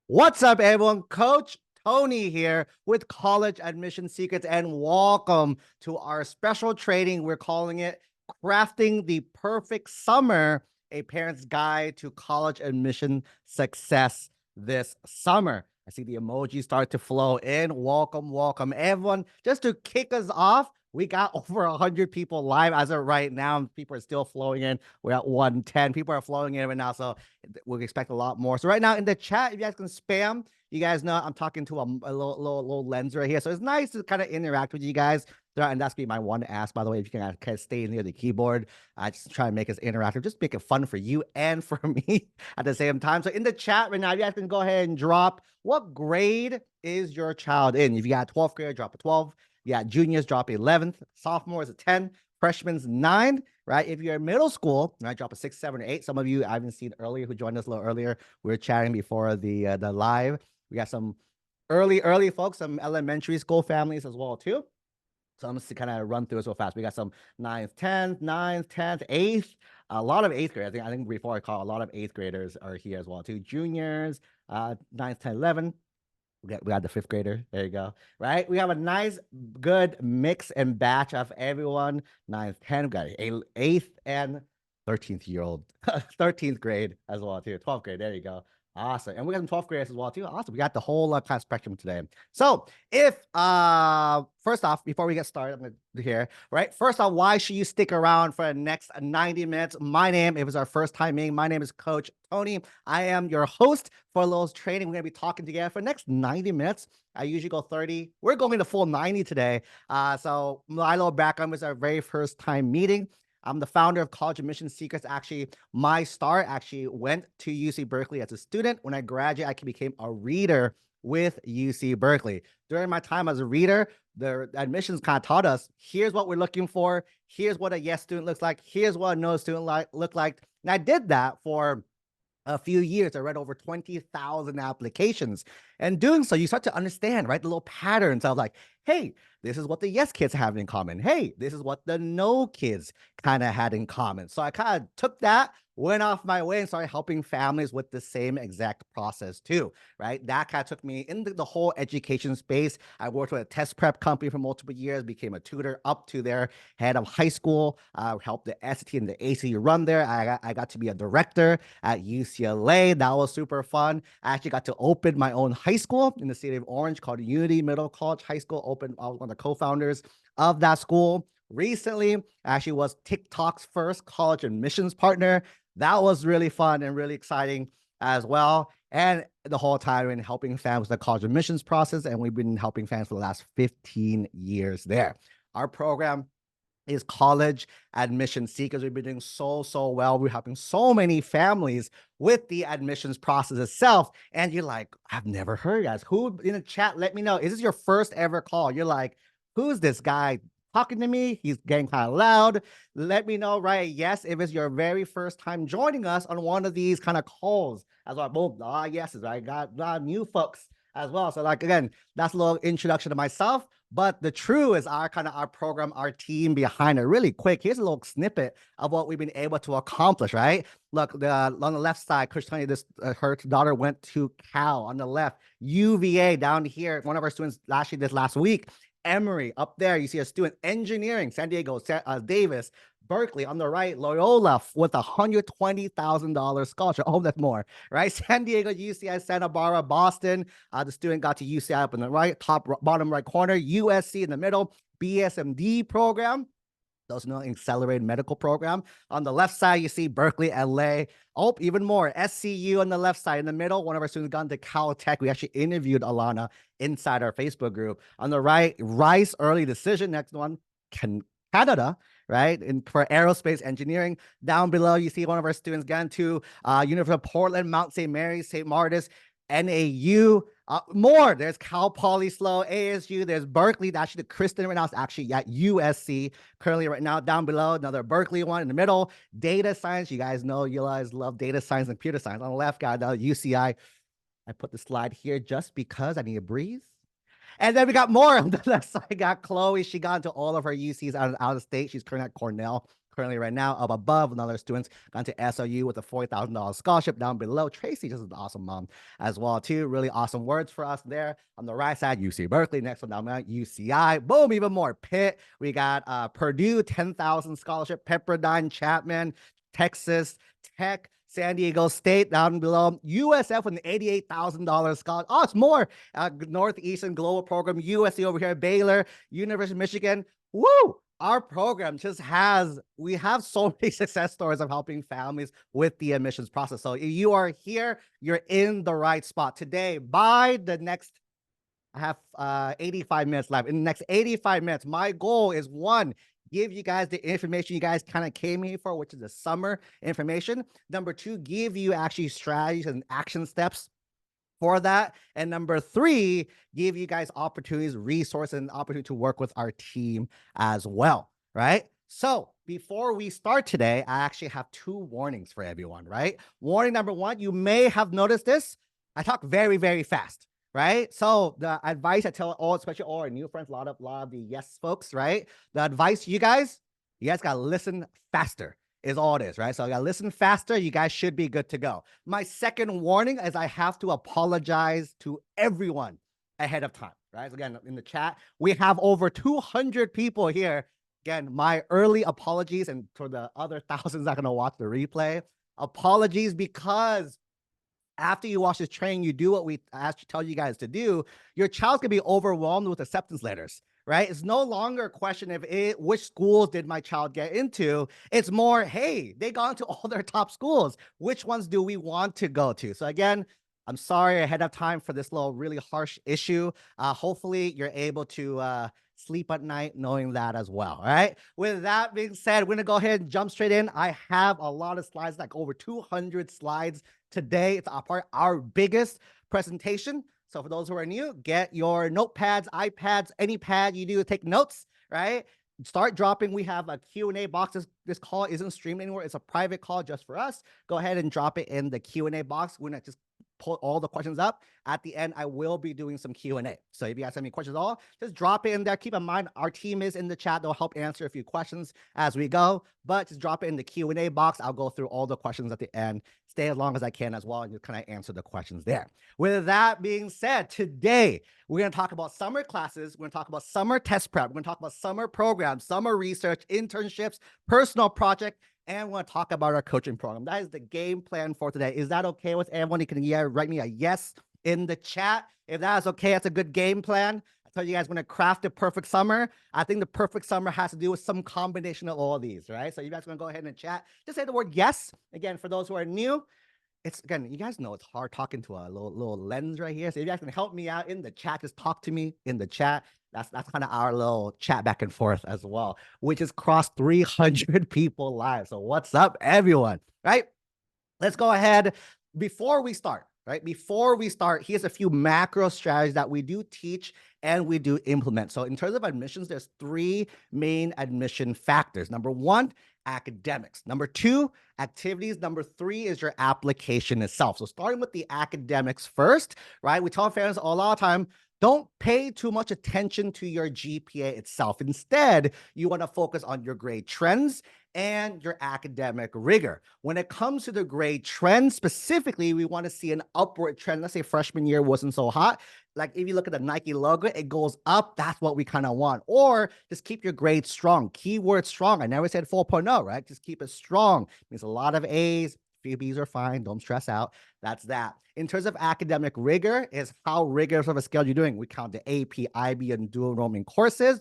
What's up, everyone? Coach Tony here with College Admission Secrets, and welcome to our special training. We're calling it Crafting the Perfect Summer, a parent's guide to college admission success this summer. I see the emojis start to flow in. Welcome, welcome, everyone. Just to kick us off, we got over 100 people live as of right now. People are still flowing in. We're at 110. People are flowing in right now. So we expect a lot more. So right now in the chat, if you guys can spam, you guys know I'm talking to a little lens right here. So it's nice to kind of interact with you guys. And that's be my one ask, by the way, if you can kind of stay near the keyboard. I just try and make it interactive, just make it fun for you and for me at the same time. So in the chat right now, you guys can go ahead and drop what grade is your child in. If you got 12th grade, drop a 12. Yeah, juniors drop 11th, sophomores a 10, freshmen's 9, right? If you're in middle school, right, drop a 6, 7, or 8. Some of you I haven't seen earlier who joined us a little earlier. We were chatting before the live. We got some early folks, some elementary school families as well too. So I'm just to kind of run through it so fast. We got some 9th, 10th, 9th, 10th, 8th, a lot of 8th grade. I think before I call a lot of 8th graders are here as well too. Juniors, 9th, 10, 11. We got the 5th grader. There you go. Right. We have a nice, good mix and batch of everyone. 9th, 10th, we got 8th and 13th year old, 13th grade as well, too. 12th grade. There you go. Awesome. And we got some 12th graders as well, too. Awesome. We got the whole class spectrum today. So if first off, before we get started, I'm gonna here, right? First off, why should you stick around for the next 90 minutes? If it's our first time meeting, my name is Coach Tony. I am your host for Lowe's Training. We're gonna be talking together for the next 90 minutes. I usually go 30. We're going to full 90 today. So my little background was our very first time meeting. I'm the founder of College Admission Secrets. Actually, my start actually went to UC Berkeley as a student. When I graduated, I became a reader with UC Berkeley. During my time as a reader, the admissions kind of taught us, here's what we're looking for. Here's what a yes student looks like. Here's what a no student look like. And I did that for a few years. I read over 20,000 applications. And doing so, you start to understand, right, the little patterns of like, hey, this is what the yes kids have in common. Hey, this is what the no kids kind of had in common. So I kind of took that, went off my way, and started helping families with the same exact process too, right? That kind of took me into the whole education space. I worked with a test prep company for multiple years, became a tutor up to their head of high school, helped the SAT and the ACT run there. I got to be a director at UCLA. That was super fun. I actually got to open my own high school in the city of Orange called Unity Middle College High School. I was one of the co-founders of that school. Recently, I actually was TikTok's first college admissions partner. That was really fun and really exciting as well. And the whole time in helping families with the college admissions process, and we've been helping families for the last 15 years there. Our program is College Admission Seekers. We've been doing so well. We're helping so many families with the admissions process itself. And you're like, I've never heard, guys. Who in the chat, let me know. Is this your first ever call? You're like, who's this guy talking to me? He's getting kind of loud. Let me know, right? Yes, if it's your very first time joining us on one of these kind of calls. As well, boom, yeses. I got new folks as well. So like, again, that's a little introduction to myself. But the true is our program, our team behind it. Really quick, here's a little snippet of what we've been able to accomplish, right? Look, on the left side, Coach Tony, her daughter went to Cal. On the left, UVA down here. One of our students actually this last week. Emory up there, you see a student. Engineering, San Diego, Davis. Berkeley on the right, Loyola with a $120,000 scholarship. Oh, that's more, right? San Diego, UCI, Santa Barbara, Boston. The student got to UCI up in the right, bottom right corner. USC in the middle, BSMD program. Those know accelerated medical program. On the left side, you see Berkeley, LA. Oh, even more. SCU on the left side. In the middle, one of our students gone to Caltech. We actually interviewed Alana inside our Facebook group. On the right, Rice Early Decision. Next one, Canada, right? And for aerospace engineering. Down below, you see one of our students gone to University of Portland, Mount St. Mary's, St. Martyrs, NAU. More. There's Cal Poly Slow, ASU. There's Berkeley. Actually, Kristen right now is actually at USC. Currently, right now, down below, another Berkeley one in the middle. Data science. You guys know you guys love data science and computer science. On the left, got UCI. I put the slide here just because I need to breathe. And then we got more on the left side. Got Chloe. She got into all of her UCs out of state. She's currently at Cornell. currently right now up above. Another student's gone to SOU with a $40,000 scholarship down below. Tracy, just an awesome mom as well too. Really awesome words for us there. On the right side, UC Berkeley. Next one down, UCI. Boom, even more. Pitt. We got Purdue, 10,000 scholarship. Pepperdine, Chapman, Texas Tech, San Diego State down below. USF with an $88,000 scholarship. Oh, it's more. Northeastern Global Program, USC over here, Baylor, University of Michigan. Woo! Our program just we have so many success stories of helping families with the admissions process. So if you are here, you're in the right spot. Today, by the next, I have 85 minutes left. In the next 85 minutes, my goal is one, give you guys the information you guys kind of came here for, which is the summer information. Number two, give you actually strategies and action steps for that. And number three, give you guys opportunities, resources, and opportunity to work with our team as well, right? So before we start today, I actually have two warnings for everyone, right? Warning number one, you may have noticed this. I talk very, very fast. Right. So the advice I tell all, especially all our new friends, a lot of the yes folks, right? The advice you guys gotta listen faster is all it is, right? So you gotta listen faster. You guys should be good to go. My second warning is I have to apologize to everyone ahead of time, right? So again, in the chat, we have over 200 people here. Again, my early apologies, and for the other thousands that are gonna watch the replay, apologies, because after you watch this training, you do what we tell you guys to do, your child's gonna be overwhelmed with acceptance letters, right? It's no longer a question of which schools did my child get into. It's more, hey, they got into all their top schools. Which ones do we want to go to? So again, I'm sorry ahead of time for this little really harsh issue. Hopefully you're able to sleep at night knowing that as well. All right. With that being said, we're gonna go ahead and jump straight in. I have a lot of slides, like over 200 slides today. It's our biggest presentation. So for those who are new, get your notepads, iPads, any pad you do, take notes, right? Start dropping. We have a Q&A box. This call isn't streamed anywhere. It's a private call just for us. Go ahead and drop it in the Q&A box. We're gonna just pull all the questions up. At the end, I will be doing some Q&A. So if you guys have any questions at all, just drop it in there. Keep in mind, our team is in the chat. They'll help answer a few questions as we go, but just drop it in the Q&A box. I'll go through all the questions at the end. Stay as long as I can as well, and just kind of answer the questions there. With that being said, today, we're going to talk about summer classes. We're going to talk about summer test prep. We're going to talk about summer programs, summer research, internships, personal project, and we're going to talk about our coaching program. That is the game plan for today. Is that okay with everyone? You can write me a yes in the chat. If that is okay, that's a good game plan. I tell you guys, we're going to craft a perfect summer. I think the perfect summer has to do with some combination of all of these, right? So you guys are going to go ahead and chat. Just say the word yes. Again, for those who are new, again, you guys know it's hard talking to a little lens right here. So if you guys can help me out in the chat, just talk to me in the chat. That's kind of our little chat back and forth as well, which has crossed 300 people live. So what's up, everyone, right? Let's go ahead. Before we start, here's a few macro strategies that we do teach and we do implement. So in terms of admissions, there's three main admission factors. Number one, academics. Number two, activities. Number three is your application itself. So starting with the academics first, right? We tell families a lot of time, don't pay too much attention to your GPA itself. Instead, you want to focus on your grade trends and your academic rigor. When it comes to the grade trend specifically, we want to see an upward trend. Let's say freshman year wasn't so hot. Like if you look at the Nike logo, it goes up. That's what we kind of want. Or just keep your grades strong. Keyword strong. I never said 4.0, right? Just keep it strong. It means a lot of A's. Few B's are fine. Don't stress out. That's that. In terms of academic rigor, is how rigorous of a scale you're doing. We count the AP, IB, and dual enrollment courses.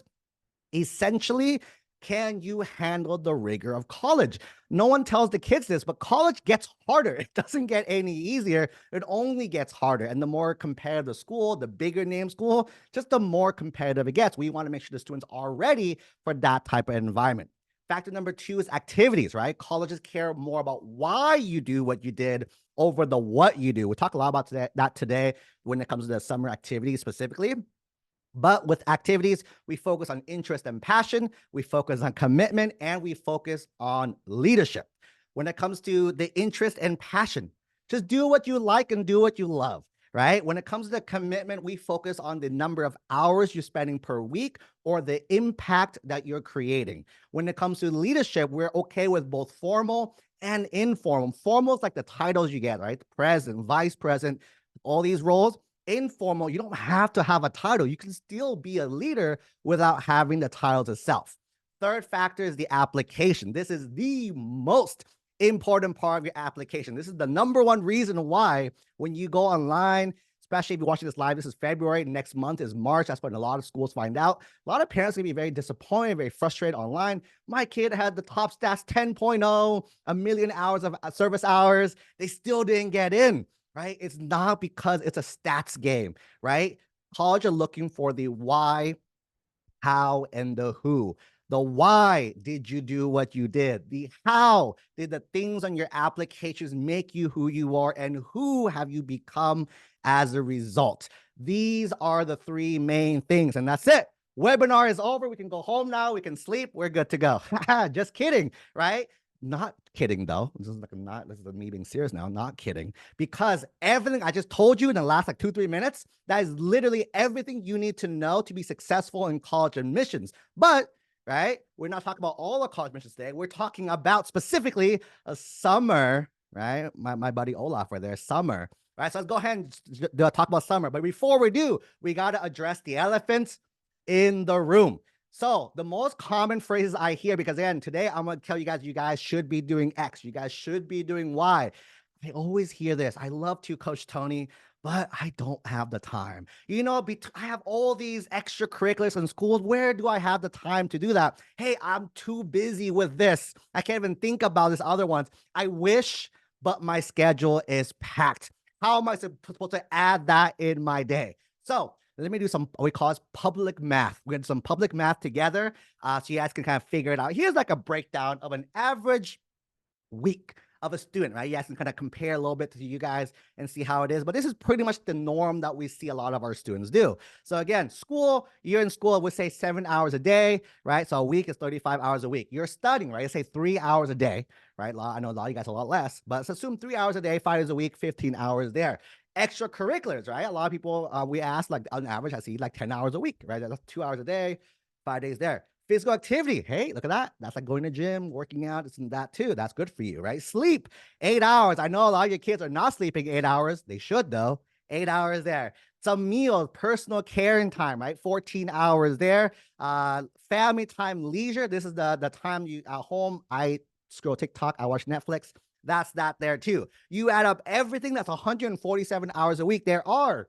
Essentially, can you handle the rigor of college? No one tells the kids this, but college gets harder. It doesn't get any easier. It only gets harder. And the more competitive the school, the bigger name school, just the more competitive it gets. We want to make sure the students are ready for that type of environment. Factor number two is activities, right? Colleges care more about why you do what you did over the what you do. We talk a lot about that today when it comes to the summer activities specifically. But with activities, we focus on interest and passion, we focus on commitment, and we focus on leadership. When it comes to the interest and passion, just do what you like and do what you love, right? When it comes to the commitment, we focus on the number of hours you're spending per week or the impact that you're creating. When it comes to leadership, we're okay with both formal and informal. Formal is like the titles you get, right? President, vice president, all these roles. Informal, you don't have to have a title. You can still be a leader without having the titles itself. Third factor is the application. This is the most important part of your application. This is the number one reason why when you go online, especially if you're watching this live, this is February, next month is March. That's when a lot of schools find out. A lot of parents can be very disappointed, very frustrated online. My kid had the top stats 10.0, a million hours of service hours. They still didn't get in, right? It's not because it's a stats game, right? College are looking for the why, how, and the who. The why did you do what you did? The how did the things on your applications make you who you are, and who have you become as a result? These are the three main things, and that's it. Webinar is over. We can go home now. We can sleep. We're good to go. Just kidding, right? Not kidding though. This is the me being serious now. Not kidding, because everything I just told you in the last like 2-3 minutes, that is literally everything you need to know to be successful in college admissions. But right, we're not talking about all the college admissions today. We're talking about specifically a summer, right? My buddy Olaf right there, summer, right? So let's go ahead and talk about summer. But before we do, we got to address the elephant in the room. So the most common phrases I hear, because again, today I'm going to tell you guys should be doing X. You guys should be doing Y. I always hear this. I love to, Coach Tony, but I don't have the time. You know, I have all these extracurriculars in schools. Where do I have the time to do that? Hey, I'm too busy with this. I can't even think about this other ones. I wish, but my schedule is packed. How am I supposed to add that in my day? So let me do some, we call it public math. We're going to do some public math together so you guys can kind of figure it out. Here's like a breakdown of an average week of a student, right? You guys can kind of compare a little bit to you guys and see how it is. But this is pretty much the norm that we see a lot of our students do. So again, school, you're in school, we say 7 hours a day, right? So a week is 35 hours a week. You're studying, right? Let's say 3 hours a day, right? I know a lot of you guys a lot less, but let's assume 3 hours a day, 5 days a week, 15 hours there. Extracurriculars, right? A lot of people, we ask like on average, I see like 10 hours a week, right? That's 2 hours a day, 5 days there. Physical activity. Hey, look at that. That's like going to gym, working out. It's that too. That's good for you, right? Sleep, 8 hours. I know a lot of your kids are not sleeping 8 hours. They should though. 8 hours there. Some meals, personal caring time, right? 14 hours there. Family time, leisure. This is the time you at home. I scroll TikTok. I watch Netflix. That's that there too. You add up everything. That's 147 hours a week. There are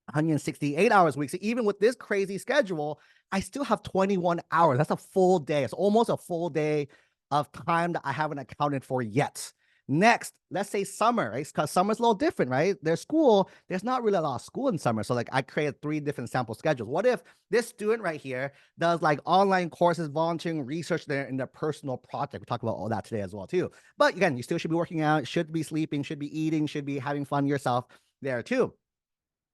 168 hours a week. So even with this crazy schedule, I still have 21 hours. That's a full day. It's almost a full day of time that I haven't accounted for yet. Next, let's say summer, right? Because summer's a little different, right? There's school. There's not really a lot of school in summer. So like I created 3 different sample schedules. What if this student right here does like online courses, volunteering, research there in their personal project? We talk about all that today as well too. But again, you still should be working out, should be sleeping, should be eating, should be having fun yourself there too.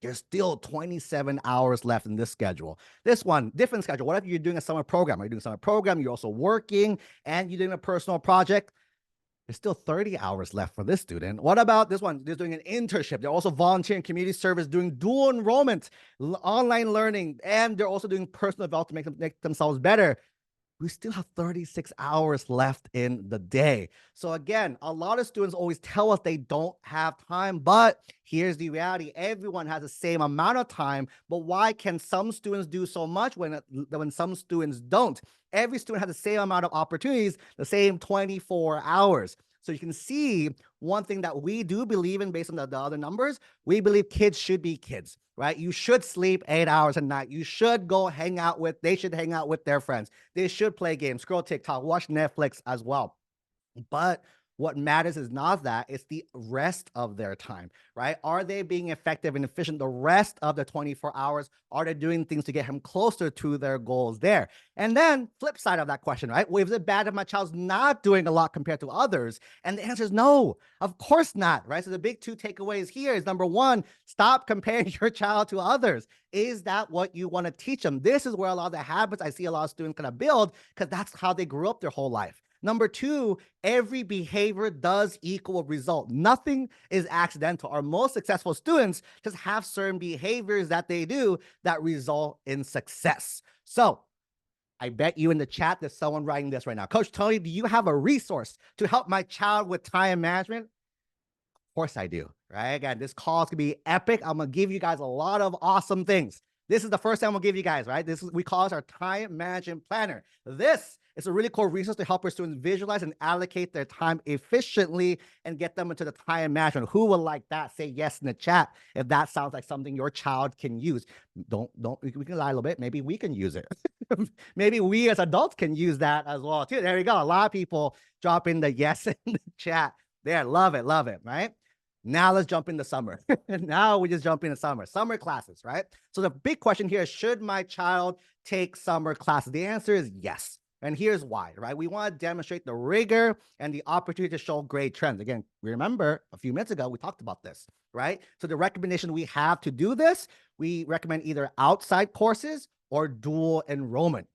There's still 27 hours left in this schedule. This one, different schedule. What if you're doing a summer program? Are you doing a summer program? You're also working and you're doing a personal project. There's still 30 hours left for this student. What about this one? They're doing an internship. They're also volunteering, community service, doing dual enrollment, online learning, and they're also doing personal development to make themselves better. We still have 36 hours left in the day. So again, a lot of students always tell us they don't have time, but here's the reality. Everyone has the same amount of time, but why can some students do so much when some students don't? Every student has the same amount of opportunities, the same 24 hours. So you can see one thing that we do believe in based on the other numbers, we believe kids should be kids, right? You should sleep 8 hours a night. You should go they should hang out with their friends. They should play games, scroll TikTok, watch Netflix as well. But what matters is not that, it's the rest of their time, right? Are they being effective and efficient the rest of the 24 hours? Are they doing things to get him closer to their goals there? And then flip side of that question, right? Well, is it bad if my child's not doing a lot compared to others? And the answer is no, of course not, right? So the big 2 takeaways here is number 1, stop comparing your child to others. Is that what you want to teach them? This is where a lot of the habits I see a lot of students kind of build because that's how they grew up their whole life. Number two, every behavior does equal a result. Nothing is accidental. Our most successful students just have certain behaviors that they do that result in success. So I bet you in the chat there's someone writing this right now. Coach Tony, do you have a resource to help my child with time management? Of course I do, right? Again, this call is gonna be epic. I'm gonna give you guys a lot of awesome things. This is the first time we'll give you guys, right? We call this our time management planner. This is a really cool resource to help our students visualize and allocate their time efficiently and get them into the time management. Who would like that? Say yes in the chat if that sounds like something your child can use. Don't we can lie a little bit. Maybe we can use it. Maybe we as adults can use that as well too. There we go. A lot of people drop in the yes in the chat. There, love it, right? Now let's jump into summer. Now we just jump into summer classes, right? So the big question here is, should my child take summer classes? The answer is yes. And here's why, right? We want to demonstrate the rigor and the opportunity to show grade trends. Again, remember a few minutes ago, we talked about this, right? So the recommendation we have to do this, we recommend either outside courses or dual enrollment.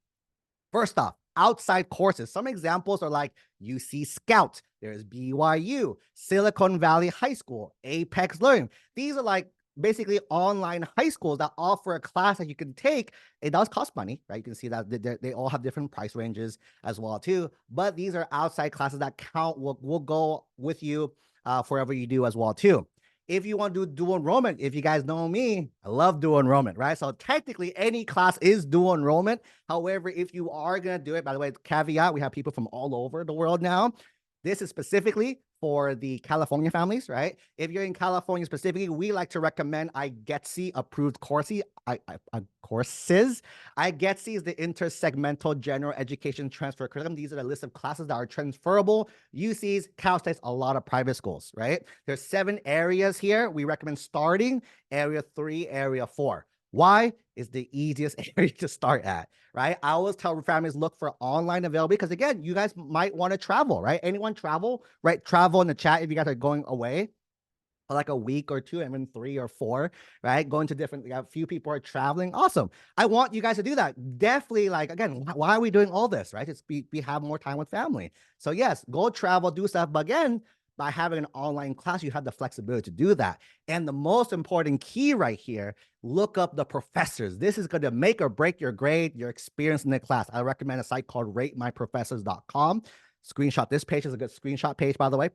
First off, outside courses. Some examples are like UC Scout, there's BYU, Silicon Valley High School, Apex Learning. These are like basically online high schools that offer a class that you can take. It does cost money, right? You can see that they all have different price ranges as well too. But these are outside classes that count, will go with you for whatever you do as well too. If you want to do dual enrollment, if you guys know me, I love dual enrollment, right? So technically any class is dual enrollment. However, if you are going to do it, by the way, caveat, we have people from all over the world now. This is specifically for the California families, right? If you're in California specifically, we like to recommend iGETC approved courses. iGETC is the Intersegmental General Education Transfer Curriculum. These are the list of classes that are transferable. UCs, Cal States, a lot of private schools, right? There's 7 areas here. We recommend starting area 3, area 4. Why? Is the easiest area to start at, right? I always tell families, look for online availability because, again, you guys might want to travel, right? Anyone travel, right? Travel in the chat if you guys are going away for like a week or 2, even 3 or 4, right? Going to different, a few people are traveling. Awesome. I want you guys to do that. Definitely, like, again, why are we doing all this, right? It's we have more time with family. So yes, go travel, do stuff. But again, by having an online class, you have the flexibility to do that. And the most important key right here, look up the professors. This is going to make or break your grade, your experience in the class. I recommend a site called ratemyprofessors.com. Screenshot this page is a good screenshot page, by the way.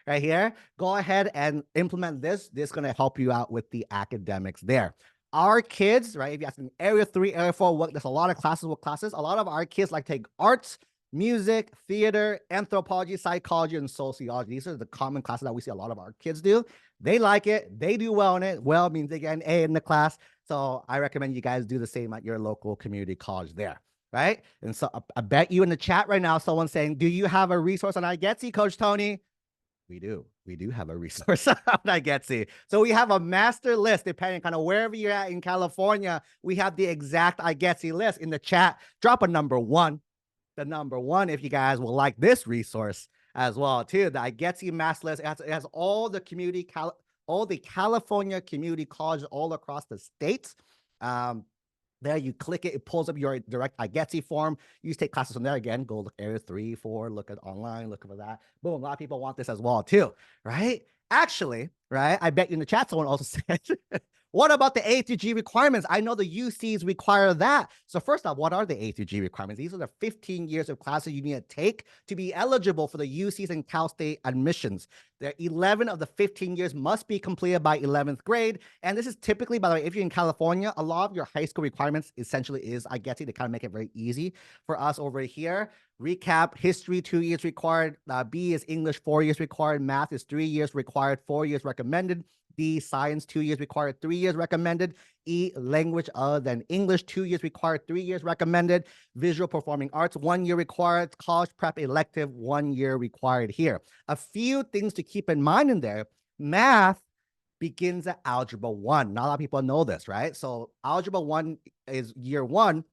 Right here, go ahead and implement this. This is going to help you out with the academics there. Our kids, right? If you're asking area 3, area 4, there's a lot of classes. What classes? A lot of our kids like take arts, music, theater, anthropology, psychology, and sociology. These are the common classes that we see a lot of our kids do. They like it. They do well in it. Well means they get an A in the class. So I recommend you guys do the same at your local community college there, right? And so I bet you in the chat right now, someone's saying, do you have a resource on iGETC, Coach Tony? We do. We do have a resource on iGETC. So we have a master list, depending kind of wherever you're at in California, we have the exact iGETC list in the chat. Drop a number 1. The number 1 if you guys will like this resource as well too. The iGETC master list, it has all the community, all the California community colleges all across the states. There you click it, it pulls up your direct iGETC form. You just take classes from there. Again, go look area 3, 4, look at online, look for that. Boom, a lot of people want this as well too, right? Actually, right, I bet you in the chat someone also said, what about the A through G requirements? I know the UCs require that. So first off, what are the A through G requirements? These are the 15 years of classes you need to take to be eligible for the UCs and Cal State admissions. The 11 of the 15 years must be completed by 11th grade. And this is typically, by the way, if you're in California, a lot of your high school requirements essentially is iGETC to kind of make it very easy for us over here. Recap, history, 2 years required. B is English, 4 years required. Math is 3 years required, 4 years recommended. D, science, 2 years required, 3 years recommended. E, language other than English, 2 years required, 3 years recommended. Visual performing arts, 1 year required. College prep elective, 1 year required here. A few things to keep in mind in there. Math begins at Algebra 1. Not a lot of people know this, right? So Algebra 1 is year 1.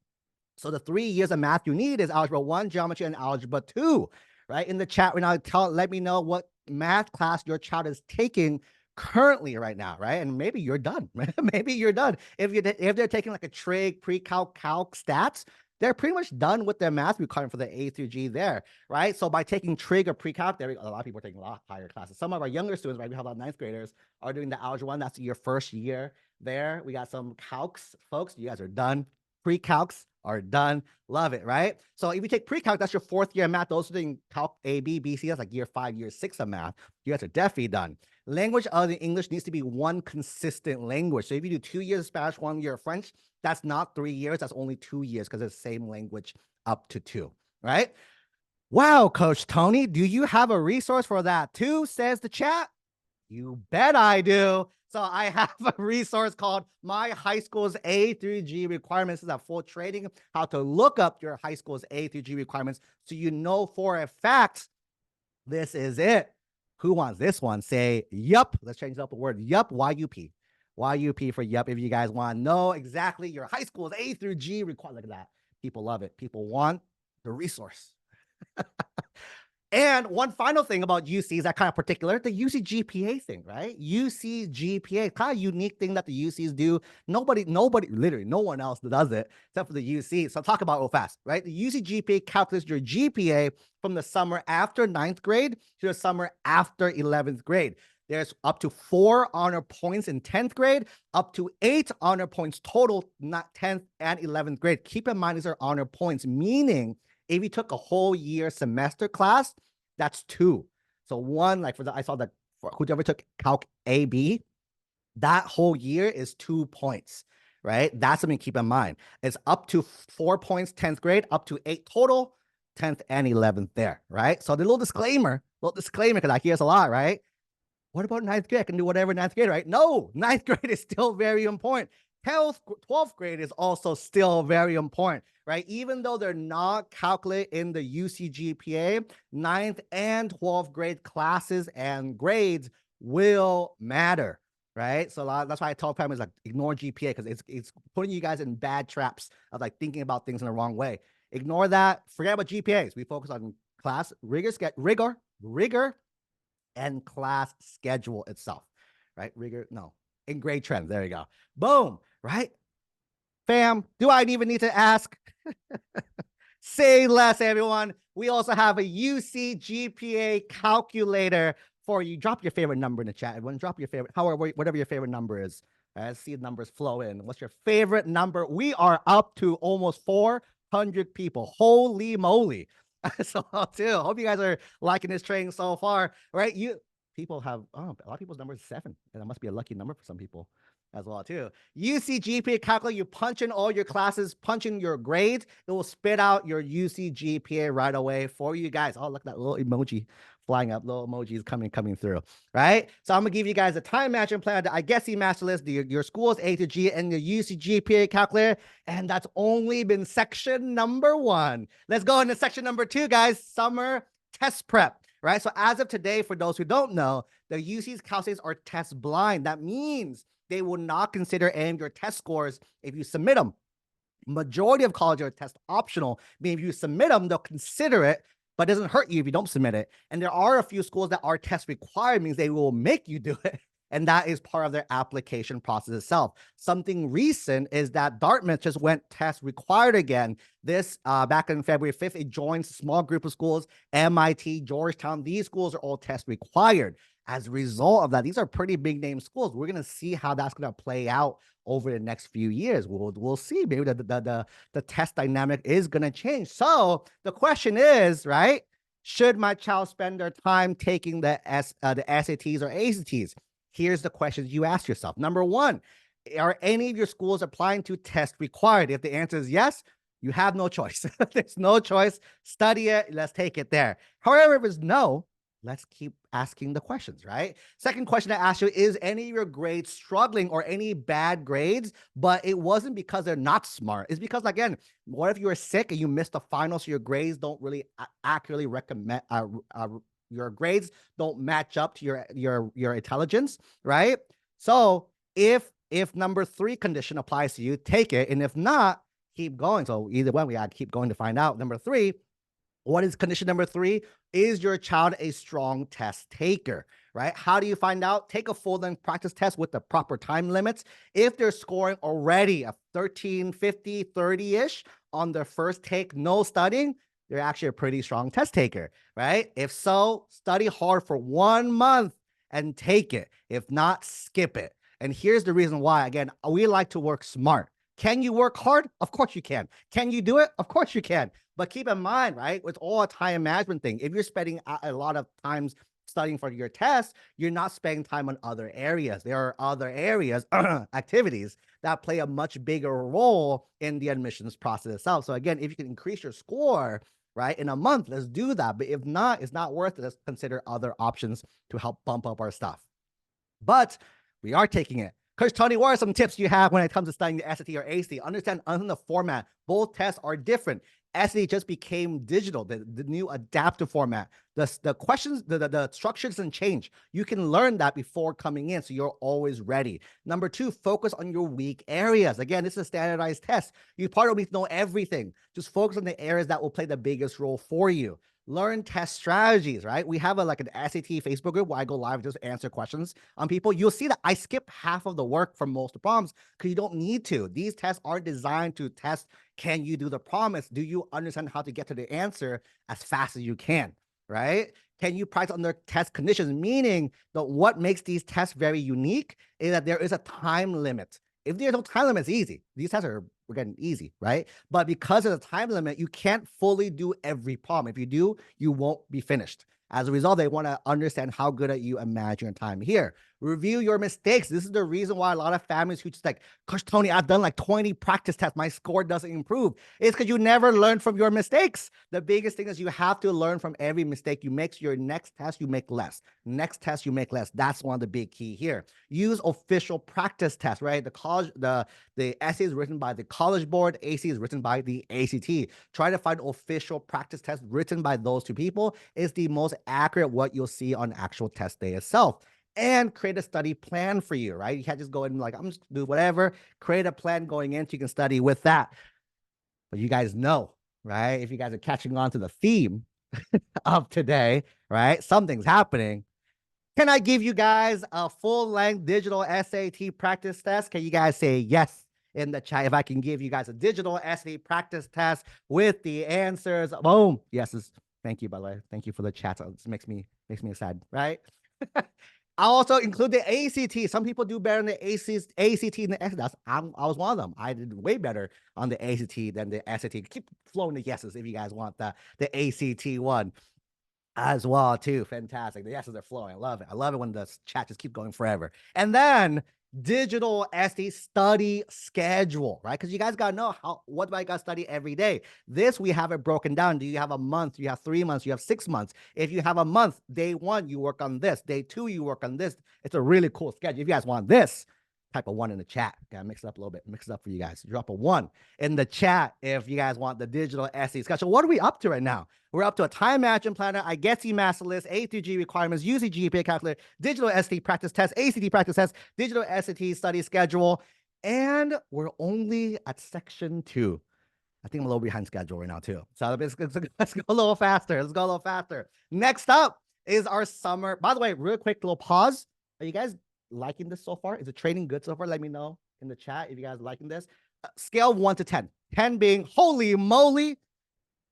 So the 3 years of math you need is Algebra 1, Geometry, and Algebra 2, right? In the chat right now, let me know what math class your child is taking currently right now, right? And maybe you're done. Maybe you're done. If they're taking like a trig, pre-calc, calc, stats, they're pretty much done with their math requirement for the A through G there, right? So by taking trig or pre-calc, there a lot of people are taking a lot higher classes. Some of our younger students, right, we have a lot of ninth graders are doing the algebra 1. That's your first year there. We got some calcs, folks. You guys are done. Pre-calcs are done. Love it, right? So if you take pre-calc, that's your fourth year of math. Those are doing calc A, B, B, C. That's like year 5, year 6 of math. You guys are definitely done. Language other than English needs to be one consistent language. So if you do 2 years of Spanish, 1 year of French, that's not 3 years. That's only 2 years because it's the same language up to 2, right? Wow, Coach Tony, do you have a resource for that too? Says the chat. You bet I do. So I have a resource called My High School's A through G Requirements. This is a full training, how to look up your high school's A through G requirements so you know for a fact this is it. Who wants this one? Say yup. Let's change up the word yup, Y-U-P. Y-U-P for yup if you guys want to know exactly your high school's A through G requirement. Look at that. People love it. People want the resource. And one final thing about UC is that kind of particular, the UC GPA thing, right? UC GPA, kind of unique thing that the UCs do. Nobody, literally no one else does it except for the UC. So I'll talk about it real fast, right? The UC GPA calculates your GPA from the summer after 9th grade to the summer after 11th grade. There's up to 4 honor points in 10th grade, up to 8 honor points total, not 10th and 11th grade. Keep in mind, these are honor points, meaning if you took a whole year semester class, that's 2. So 1, like I saw that for whoever took Calc AB, that whole year is 2 points, right? That's something to keep in mind. It's up to 4 points 10th grade, up to 8 total, 10th and 11th there, right? So the little disclaimer, because I hear this a lot, right? What about 9th grade? I can do whatever 9th grade, right? No, 9th grade is still very important. 12th grade is also still very important, right? Even though they're not calculated in the UC GPA, 9th and 12th grade classes and grades will matter, right? So that's why I tell families like ignore GPA because it's putting you guys in bad traps of like thinking about things in the wrong way. Ignore that. Forget about GPAs. We focus on class rigor, and class schedule itself, right? In grade trends. There you go. Boom, right? Fam, do I even need to ask? Say less, everyone. We also have a UC GPA calculator for you. Drop your favorite number in the chat. Everyone, drop your favorite, whatever your favorite number is. Let's see the numbers flow in. What's your favorite number? We are up to almost 400 people. Holy moly. So too, hope you guys are liking this training so far, right? People have, a lot of people's number is 7, and that must be a lucky number for some people as well too. UC GPA calculator, you punch in all your classes, punch in your grades, it will spit out your UC GPA right away for you guys. Oh, look at that little emoji flying up, little emojis coming through, right? So I'm gonna give you guys a time matching plan, the iGETC master list, your school's A to G, and the UC GPA calculator, and that's only been section number 1. Let's go into section number 2, guys, summer test prep. Right. So as of today, for those who don't know, the UC's calculators are test blind. That means they will not consider any of your test scores if you submit them. Majority of colleges are test optional, meaning if you submit them, they'll consider it, but it doesn't hurt you if you don't submit it. And there are a few schools that are test required, means they will make you do it. And that is part of their application process itself. Something recent is that Dartmouth just went test required again. This back on February 5th, it joins a small group of schools, MIT, Georgetown. These schools are all test required. As a result of that, these are pretty big name schools. We're going to see how that's going to play out over the next few years. We'll see. Maybe the test dynamic is going to change. So the question is, right, should my child spend their time taking the SATs or ACTs? Here's the questions you ask yourself. Number 1, are any of your schools applying to test required? If the answer is yes, you have no choice. There's no choice. Study it. Let's take it there. However, if it's no, let's keep asking the questions, right? Second question I ask you, is any of your grades struggling or any bad grades, but it wasn't because they're not smart. It's because, again, what if you were sick and you missed the final, so your grades don't really accurately recommend your grades don't match up to your intelligence, right? So if number 3 condition applies to you, take it. And if not, keep going. So either way, we gotta keep going to find out. Number 3, what is condition number 3? Is your child a strong test taker? Right? How do you find out? Take a full-length practice test with the proper time limits. If they're scoring already a 13, 50, 30-ish on their first take, no studying, they're actually a pretty strong test taker, right? If so, study hard for 1 month and take it. If not, skip it. And here's the reason why. Again, we like to work smart. Can you work hard? Of course you can. Can you do it? Of course you can. But keep in mind, right, it's all a time management thing. If you're spending a lot of times studying for your test, you're not spending time on other areas. There are other areas, activities that play a much bigger role in the admissions process itself. So again, if you can increase your score, right, in a month, let's do that. But if not, it's not worth it. Let's consider other options to help bump up our stuff. But we are taking it. Coach Tony, what are some tips you have when it comes to studying the SAT or ACT? Understand the format. Both tests are different. SAT just became digital, the new adaptive format. The questions, the structure doesn't change. You can learn that before coming in, so you're always ready. Number two, focus on your weak areas. Again, this is a standardized test. You probably don't need to know everything. Just focus on the areas that will play the biggest role for you. Learn test strategies, right? We have like an SAT Facebook group where I go live, just answer questions on people. You'll see that I skip half of the work from most of the problems because you don't need to. These tests are designed to test, can you do the promise? Do you understand how to get to the answer as fast as you can, right? Can you practice under test conditions? Meaning that what makes these tests very unique is that there is a time limit. If there's no time limit, it's easy. These tests are, we're getting easy, right? But because of the time limit, you can't fully do every problem. If you do, you won't be finished. As a result, they want to understand how good at you manage your time here. Review your mistakes. This is the reason why a lot of families who just like, Coach Tony, I've done like 20 practice tests. My score doesn't improve. It's because you never learned from your mistakes. The biggest thing is you have to learn from every mistake you make. So your next test, you make less. Next test, you make less. That's one of the big key here. Use official practice tests, right? The essay is written by the College Board. AC is written by the ACT. Try to find official practice tests written by those two people. Is the most accurate what you'll see on actual test day itself. And create a study plan for you, right? You can't just go in and like, I'm just do whatever. Create a plan going in so you can study with that. But you guys know, right? If you guys are catching on to the theme of today, right? Something's happening. Can I give you guys a full-length digital SAT practice test? Can you guys say yes in the chat if I can give you guys a digital SAT practice test with the answers? Boom. Yeses. Thank you, by the way. Thank you for the chat. It makes me sad, right? I'll also include the ACT. Some people do better in the ACT and the SAT. I was one of them. I did way better on the ACT than the SAT. Keep flowing the yeses if you guys want the ACT one as well, too. Fantastic. The yeses are flowing. I love it. I love it when the chat just keeps going forever. And then digital SAT study schedule, right? Because you guys got to know what do I got to study every day. This, we have it broken down. Do you have a month? You have 3 months? You have 6 months? If you have a month, day 1, you work on this. Day 2, you work on this. It's a really cool schedule. If you guys want this, type a 1 in the chat. Gotta mix it up a little bit. Mix it up for you guys. Drop a 1 in the chat if you guys want the digital SAT schedule. What are we up to right now? We're up to a time management planner, IGETSI master list, A through G requirements, UC GPA calculator, digital SAT practice test, ACT practice test, digital SAT study schedule, and we're only at section 2. I think I'm a little behind schedule right now too. So let's go a little faster. Let's go a little faster. Next up is our summer. By the way, real quick little pause. Are you guys liking this so far? Is the training good so far? Let me know in the chat if you guys are liking this. Scale 1 to 10. 10 being holy moly,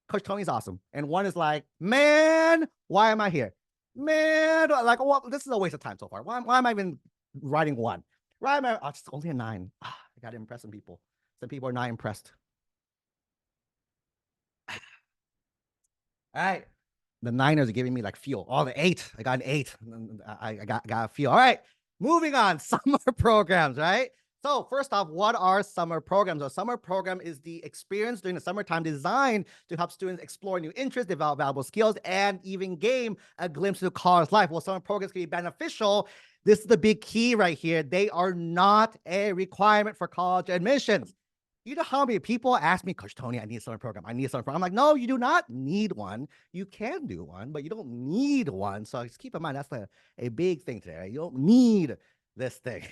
Coach Tony's awesome. And 1 is like, man, why am I here? Man, like, well, this is a waste of time so far. Why am I even writing 1? Why am I? Oh, it's only a 9. I got to impress some people. Some people are not impressed. All right. The 9ers are giving me like fuel. Oh, the 8. I got an 8. I got a feel. All right. Moving on. Summer programs, right? So first off, what are summer programs? A summer program is the experience during the summertime designed to help students explore new interests, develop valuable skills, and even gain a glimpse of college life. Well, summer programs can be beneficial. This is the big key right here. They are not a requirement for college admissions. You know how many people ask me, Coach Tony, I need a summer program. I need a summer program. I'm like, no, you do not need one. You can do one, but you don't need one. So just keep in mind, that's a big thing today. Right? You don't need this thing.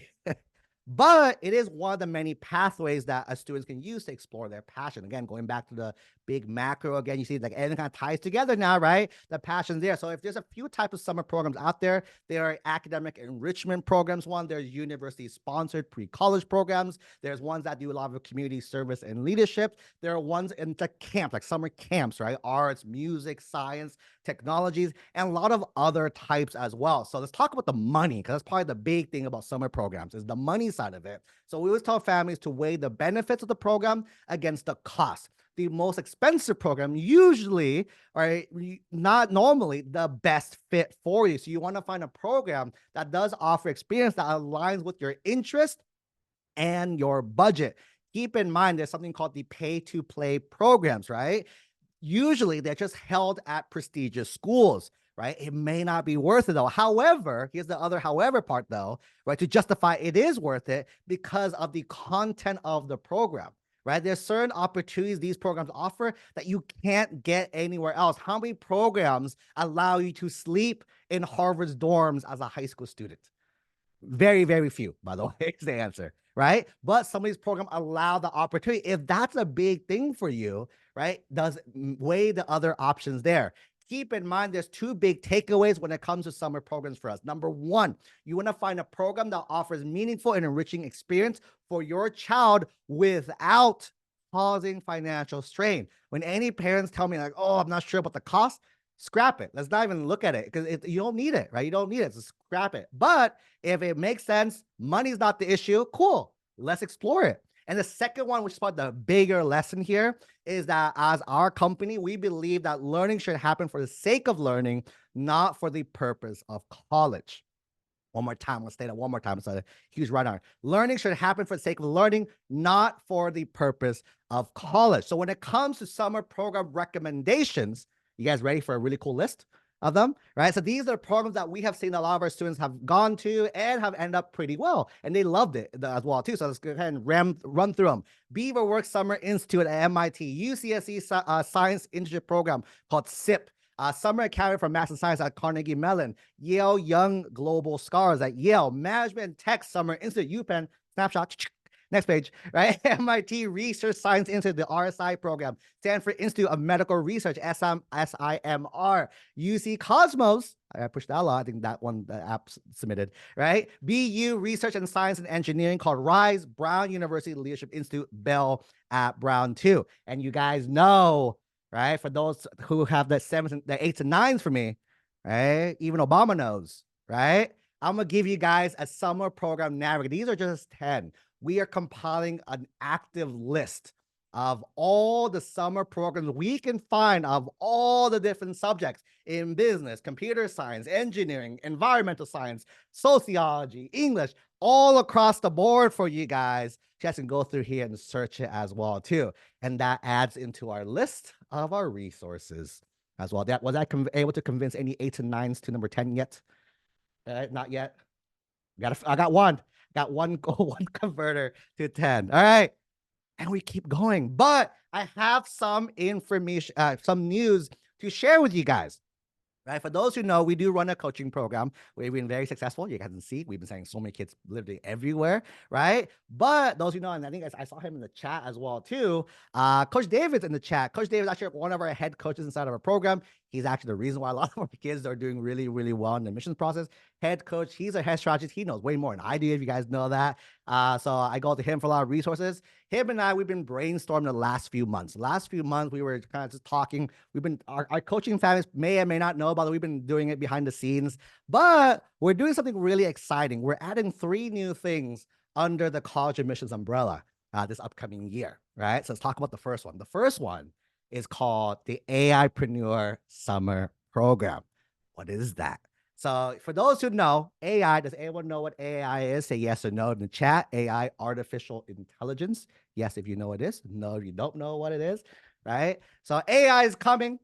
But it is one of the many pathways that students can use to explore their passion. Again, going back to the big macro. Again, you see like everything kind of ties together now, right? The passion's there. So if there's a few types of summer programs out there, there are academic enrichment programs. One, there's university sponsored pre-college programs. There's ones that do a lot of community service and leadership. There are ones in the camp, like summer camps, right? Arts, music, science, technologies, and a lot of other types as well. So let's talk about the money, because that's probably the big thing about summer programs is the money side of it. So we always tell families to weigh the benefits of the program against the cost. The most expensive program usually, right, not normally the best fit for you. So you want to find a program that does offer experience that aligns with your interest and your budget. Keep in mind, there's something called the pay to play programs, right? Usually they're just held at prestigious schools, right? It may not be worth it though. However, here's the other however part though, right? To justify it is worth it because of the content of the program, right? There's certain opportunities these programs offer that you can't get anywhere else. How many programs allow you to sleep in Harvard's dorms as a high school student? Very, very few, by the way, is the answer, right? But some of these programs allow the opportunity. If that's a big thing for you, right, does weigh the other options there. Keep in mind, there's two big takeaways when it comes to summer programs for us. Number one, you want to find a program that offers meaningful and enriching experience for your child without causing financial strain. When any parents tell me like, oh, I'm not sure about the cost, scrap it. Let's not even look at it because you don't need it, right? You don't need it. So scrap it. But if it makes sense, money's not the issue. Cool. Let's explore it. And the second one, which is probably the bigger lesson here, is that as our company, we believe that learning should happen for the sake of learning, not for the purpose of college. One more time. Let's say that one more time. It's a huge runner. Learning should happen for the sake of learning, not for the purpose of college. So when it comes to summer program recommendations, you guys ready for a really cool list of them, right? So these are programs that we have seen a lot of our students have gone to and have ended up pretty well, and they loved it as well too. So let's go ahead and run through them. Beaverworks Summer Institute at MIT, UCSC Science Internship Program called SIP, Summer Academy for Math and Science at Carnegie Mellon, Yale Young Global Scholars at Yale, Management and Tech Summer Institute, UPenn, snapshot. Next page, right? MIT Research Science Institute, the RSI program, Stanford Institute of Medical Research, SIMR, UC Cosmos. I pushed that a lot. I think that one, the app submitted, right? BU Research and Science and Engineering called RISE, Brown University Leadership Institute, Bell at Brown too. And you guys know, right? For those who have the the 8s and 9s for me, right? Even Obama knows, right? I'm gonna give you guys a summer program navigator. These are just 10. We are compiling an active list of all the summer programs we can find of all the different subjects in business, computer science, engineering, environmental science, sociology, English, all across the board for you guys. Just can go through here and search it as well too. And that adds into our list of our resources as well. Was I able to convince any 8s and 9s to number 10 yet? Not yet. I got one. Got one converter to 10. All right. And we keep going. But I have some information, some news to share with you guys. Right. For those who know, we do run a coaching program. We've been very successful. You guys can see we've been sending so many kids literally everywhere. Right. But those who know, and I think I saw him in the chat as well, too. Coach David's in the chat. Coach David's actually one of our head coaches inside of our program. He's actually the reason why a lot of our kids are doing really, really well in the admissions process. Head coach, he's a head strategist. He knows way more than I do, if you guys know that. So I go to him for a lot of resources. Him and I, we've been brainstorming the last few months. We were kind of just talking. Our coaching families may or may not know about it. We've been doing it behind the scenes, but we're doing something really exciting. We're adding 3 new things under the college admissions umbrella this upcoming year, right? So let's talk about the first one. The first one is called the AIpreneur Summer Program. What is that? So for those who know AI, does anyone know what AI is? Say yes or no in the chat. AI, artificial intelligence. Yes, if you know what it is. No, if you don't know what it is, right? So AI is coming,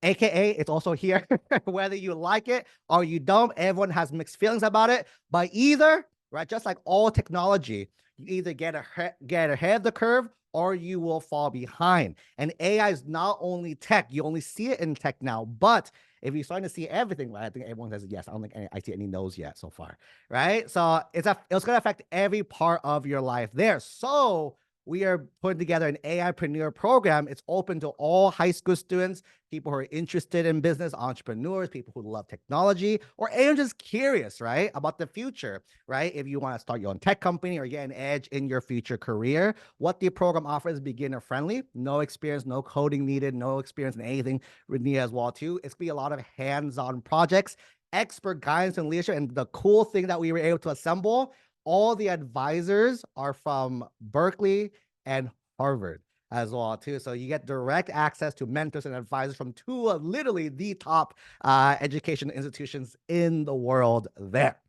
AKA it's also here, whether you like it or you don't. Everyone has mixed feelings about it, but either, right, just like all technology, you either get ahead of the curve or you will fall behind. And AI is not only tech, you only see it in tech now, but if you're starting to see everything, right, I think everyone says yes. I don't think I see any no's yet so far, right? So it's going to affect every part of your life there. So we are putting together an AIpreneur program. It's open to all high school students, people who are interested in business, entrepreneurs, people who love technology, or even just curious, right, about the future, right? If you want to start your own tech company or get an edge in your future career, what the program offers is beginner friendly, no experience, no coding needed, no experience in anything needed as well too. It's gonna be a lot of hands-on projects, expert guidance and leadership. And the cool thing that we were able to assemble, all the advisors are from Berkeley and Harvard as well too. So you get direct access to mentors and advisors from two of literally the top education institutions in the world there.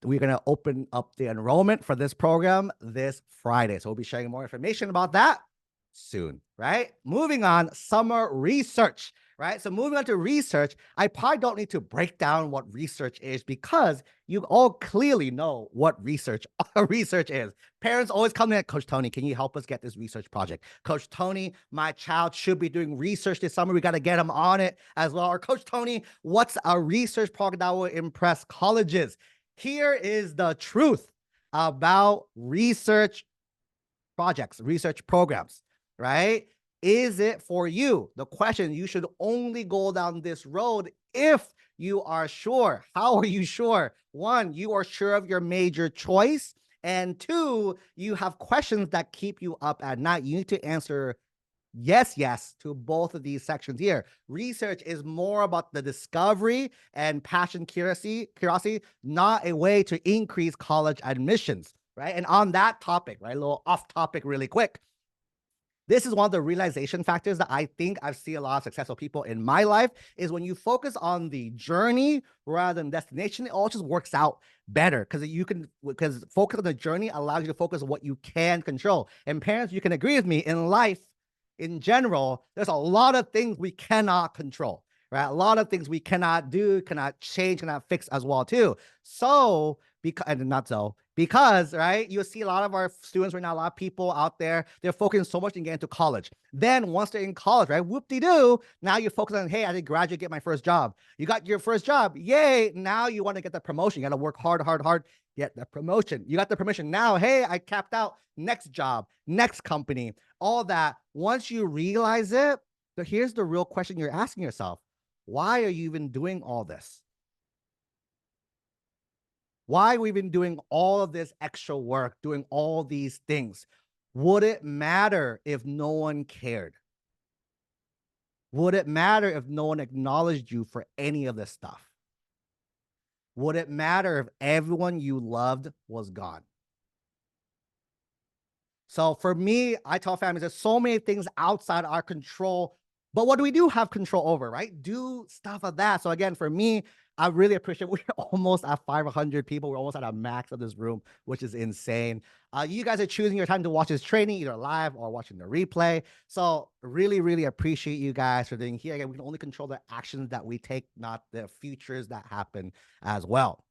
We're going to open up the enrollment for this program this Friday. So we'll be sharing more information about that soon, right? Moving on, summer research, right? So moving on to research, I probably don't need to break down what research is because you all clearly know what research is. Parents always come in, Coach Tony, can you help us get this research project? Coach Tony, my child should be doing research this summer. We got to get them on it as well. Or Coach Tony, what's a research program that will impress colleges? Here is the truth about research projects, research programs, right? Is it for you? The question, you should only go down this road if you are sure. How are you sure? One, you are sure of your major choice. And two, you have questions that keep you up at night. You need to answer yes to both of these sections here. Research is more about the discovery and passion, curiosity, not a way to increase college admissions, right? And on that topic, right, a little off topic really quick, this is one of the realization factors that I think I've seen a lot of successful people in my life is when you focus on the journey rather than destination, it all just works out better because focus on the journey allows you to focus on what you can control. And parents, you can agree with me, in life, in general, there's a lot of things we cannot control, right? A lot of things we cannot do, cannot change, cannot fix as well too. So, because, right, you'll see a lot of our students right now, a lot of people out there, they're focusing so much on getting to college. Then once they're in college, right, whoop-de-doo, now you're focused on, hey, I did graduate, get my first job. You got your first job, yay, now you want to get the promotion. You got to work hard, get the promotion. You got the promotion. Now, hey, I capped out, next job, next company, all that. Once you realize it, so here's the real question you're asking yourself. Why are you even doing all this? Why we've been doing all of this extra work, doing all these things? Would it matter if no one cared? Would it matter if no one acknowledged you for any of this stuff? Would it matter if everyone you loved was gone? So for me, I tell families there's so many things outside our control, but what do we do have control over, right? Do stuff of that. So again, for me, I really appreciate we're almost at 500 people. We're almost at a max of this room, which is insane. You guys are choosing your time to watch this training either live or watching the replay. So really appreciate you guys for being here. Again, we can only control the actions that we take, not the futures that happen as well.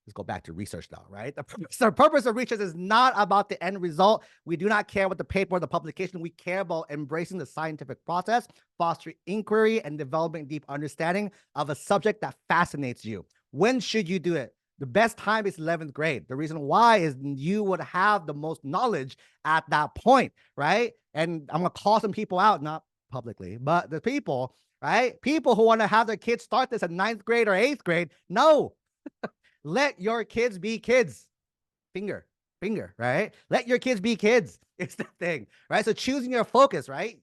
Let's go back to research now, right? The purpose of research is not about the end result. We do not care about the paper or the publication. We care about embracing the scientific process, fostering inquiry, and developing deep understanding of a subject that fascinates you. When should you do it? The best time is 11th grade. The reason why is you would have the most knowledge at that point, right? And I'm going to call some people out, not publicly, but the people, right? People who want to have their kids start this at 9th grade or 8th grade. No. Let your kids be kids. Finger, right? Let your kids be kids. It's the thing, right? So choosing your focus, right?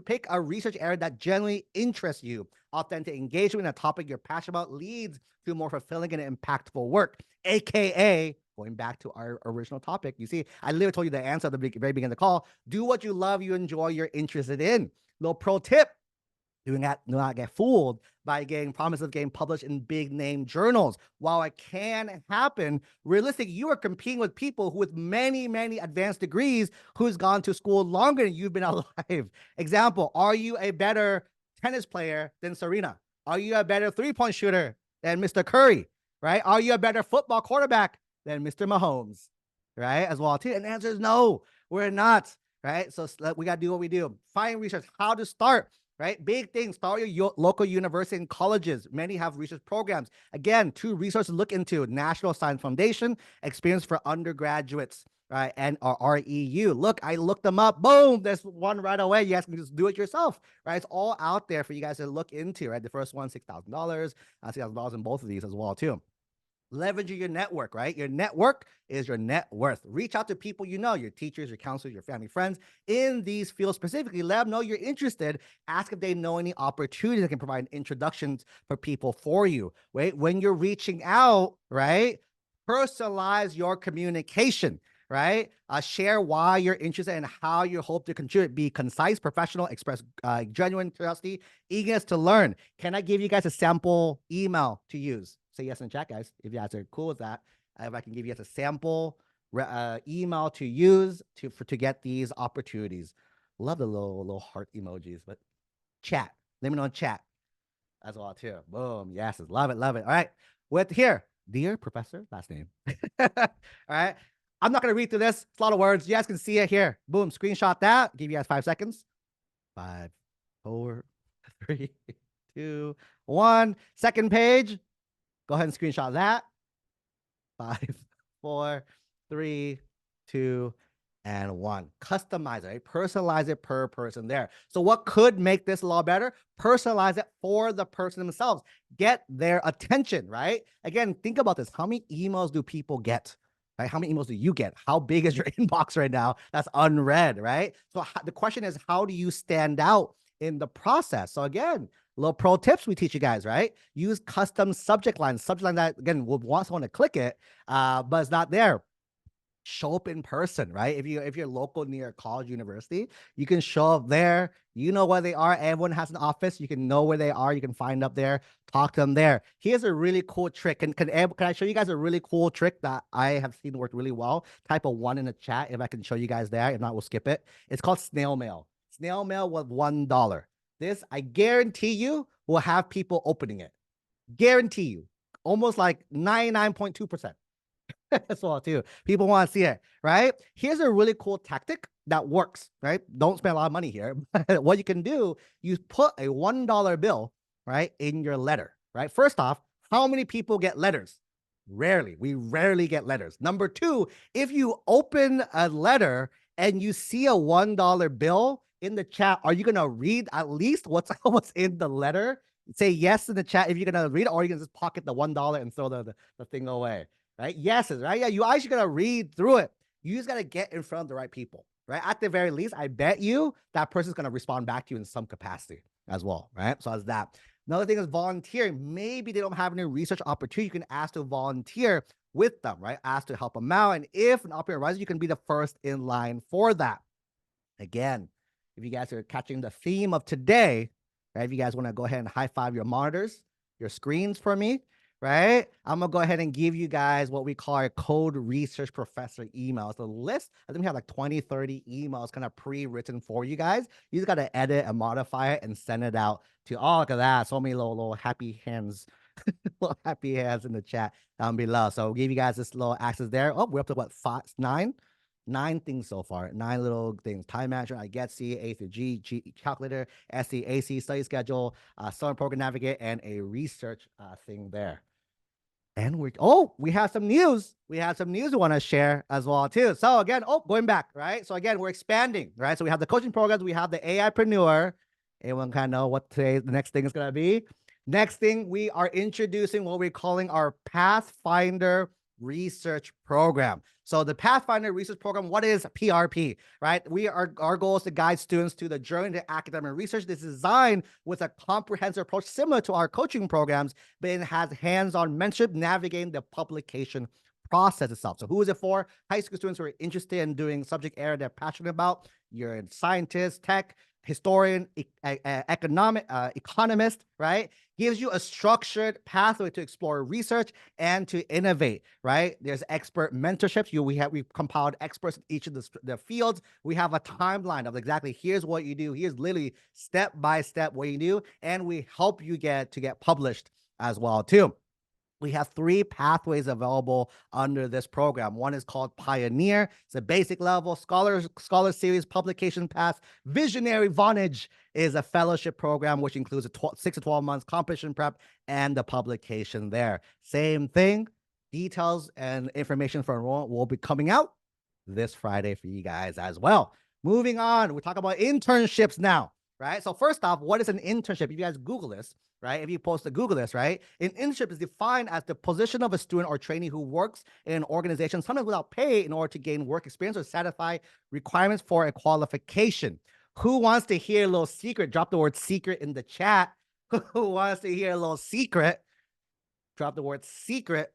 Pick a research area that genuinely interests you. Authentic engagement in a topic you're passionate about leads to more fulfilling and impactful work, AKA going back to our original topic. You see, I literally told you the answer at the very beginning of the call. Do what you love, you enjoy, you're interested in. Little pro tip. Do not get fooled by getting promises of getting published in big name journals. While it can happen, realistic, you are competing with people who with many advanced degrees who's gone to school longer than you've been alive. Example, are you a better tennis player than Serena? Are you a better three-point shooter than Mr. Curry? Right? Are you a better football quarterback than Mr. Mahomes? Right? As well too. And the answer is no, we're not. Right? So we got to do what we do. Find research, how to start. Right? Big things. Start your local university and colleges. Many have research programs. Again, 2 resources to look into: National Science Foundation, Experience for Undergraduates. right? And or REU. Look, I looked them up. Boom, there's one right away. You guys can just do it yourself, right? It's all out there for you guys to look into, right? The first one, $6,000, $6,000 in both of these as well, too. Leveraging your network, right? Your network is your net worth. Reach out to people you know, your teachers, your counselors, your family, friends in these fields specifically. Let them know you're interested. Ask if they know any opportunities that can provide introductions for people for you, right? When you're reaching out, right? Personalize your communication, right? Share why you're interested and how you hope to contribute. Be concise, professional, express genuine curiosity, eagerness to learn. Can I give you guys a sample email to use? Say yes in the chat, guys, if you guys are cool with that. If I can give you guys a sample email to use to get these opportunities. Love the little heart emojis, but chat. Let me know in chat as well too. Boom. Yes, love it, love it. All right. With here, dear professor, last name. All right. I'm not gonna read through this. It's a lot of words. You guys can see it here. Boom. Screenshot that. Give you guys 5 seconds. 5, 4, 3, 2, 1. Second page. Go ahead and screenshot that. 5, 4, 3, 2, and 1. Customize it, right? Personalize it per person there. So what could make this a lot better? Personalize it for the person themselves. Get their attention, right? Again, think about this. How many emails do people get? Right? How many emails do you get? How big is your inbox right now that's unread, right? So the question is, how do you stand out in the process? So again, little pro tips we teach you guys, right? Use custom subject lines that, again, would want someone to click it, but it's not there. Show up in person, right? If you're local near a college, university, you can show up there. You know where they are. Everyone has an office. You can know where they are. You can find up there, talk to them there. Here's a really cool trick. Can I show you guys a really cool trick that I have seen work really well? Type a 1 in the chat if I can show you guys there. If not, we'll skip it. It's called snail mail. Snail mail with $1. This, I guarantee you, will have people opening it. Guarantee you. Almost like 99.2%. As well too. People want to see it, right? Here's a really cool tactic that works, right? Don't spend a lot of money here. What you can do, you put a $1 bill, right, in your letter, right? First off, how many people get letters? Rarely. We rarely get letters. Number two, if you open a letter and you see a $1 bill in the chat, are you going to read at least what's in the letter? Say yes in the chat if you're going to read it, or you can just pocket the $1 and throw the thing away. Right? Yeses, right? Yeah, you actually gotta read through it. You just gotta get in front of the right people, right? At the very least, I bet you that person's gonna respond back to you in some capacity as well, right? So as that. Another thing is volunteering. Maybe they don't have any research opportunity. You can ask to volunteer with them, right? Ask to help them out. And if an opportunity arises, you can be the first in line for that. Again, if you guys are catching the theme of today, right? If you guys want to go ahead and high five your monitors, your screens for me, right? I'm gonna go ahead and give you guys what we call our code research professor emails. The list, I think we have like 20, 30 emails kind of pre-written for you guys. You just gotta edit and modify it and send it out to, oh, look at that. So many little happy hands, little happy hands in the chat down below. So we'll give you guys this little access there. Oh, we're up to what, 9 things so far. 9 little things. Time management, I get C, A through G, calculator, SC, AC, study schedule, summer program navigate, and a research thing there. And we have some news. We have some news we want to share as well too. So again, going back, right? So again, we're expanding, right? So we have the coaching programs, we have the AIpreneur. Anyone kind of know what the next thing is going to be? Next thing, we are introducing what we're calling our Pathfinder Research Program. So the Pathfinder Research Program, what is PRP, right? Our goal is to guide students to the journey to academic research. This is designed with a comprehensive approach similar to our coaching programs, but it has hands-on mentorship navigating the publication process itself. So who is it for? High school students who are interested in doing subject area they're passionate about. You're a scientist, tech, historian, economist, right? Gives you a structured pathway to explore research and to innovate, right? There's expert mentorships. We've compiled experts in each of the fields. We have a timeline of exactly here's what you do. Here's literally step by step what you do, and we help you get published as well too. We have 3 pathways available under this program. One is called Pioneer. It's a basic level. Scholar Series publication path. Visionary Vonage is a fellowship program, which includes 6 to 12 months competition prep and the publication there. Same thing. Details and information for enrollment will be coming out this Friday for you guys as well. Moving on, we talk about internships now, right? So first off, what is an internship? If you guys Google this, right? If you post to Google this, right? An internship is defined as the position of a student or trainee who works in an organization, sometimes without pay, in order to gain work experience or satisfy requirements for a qualification. Who wants to hear a little secret? Drop the word secret in the chat. Who wants to hear a little secret? Drop the word secret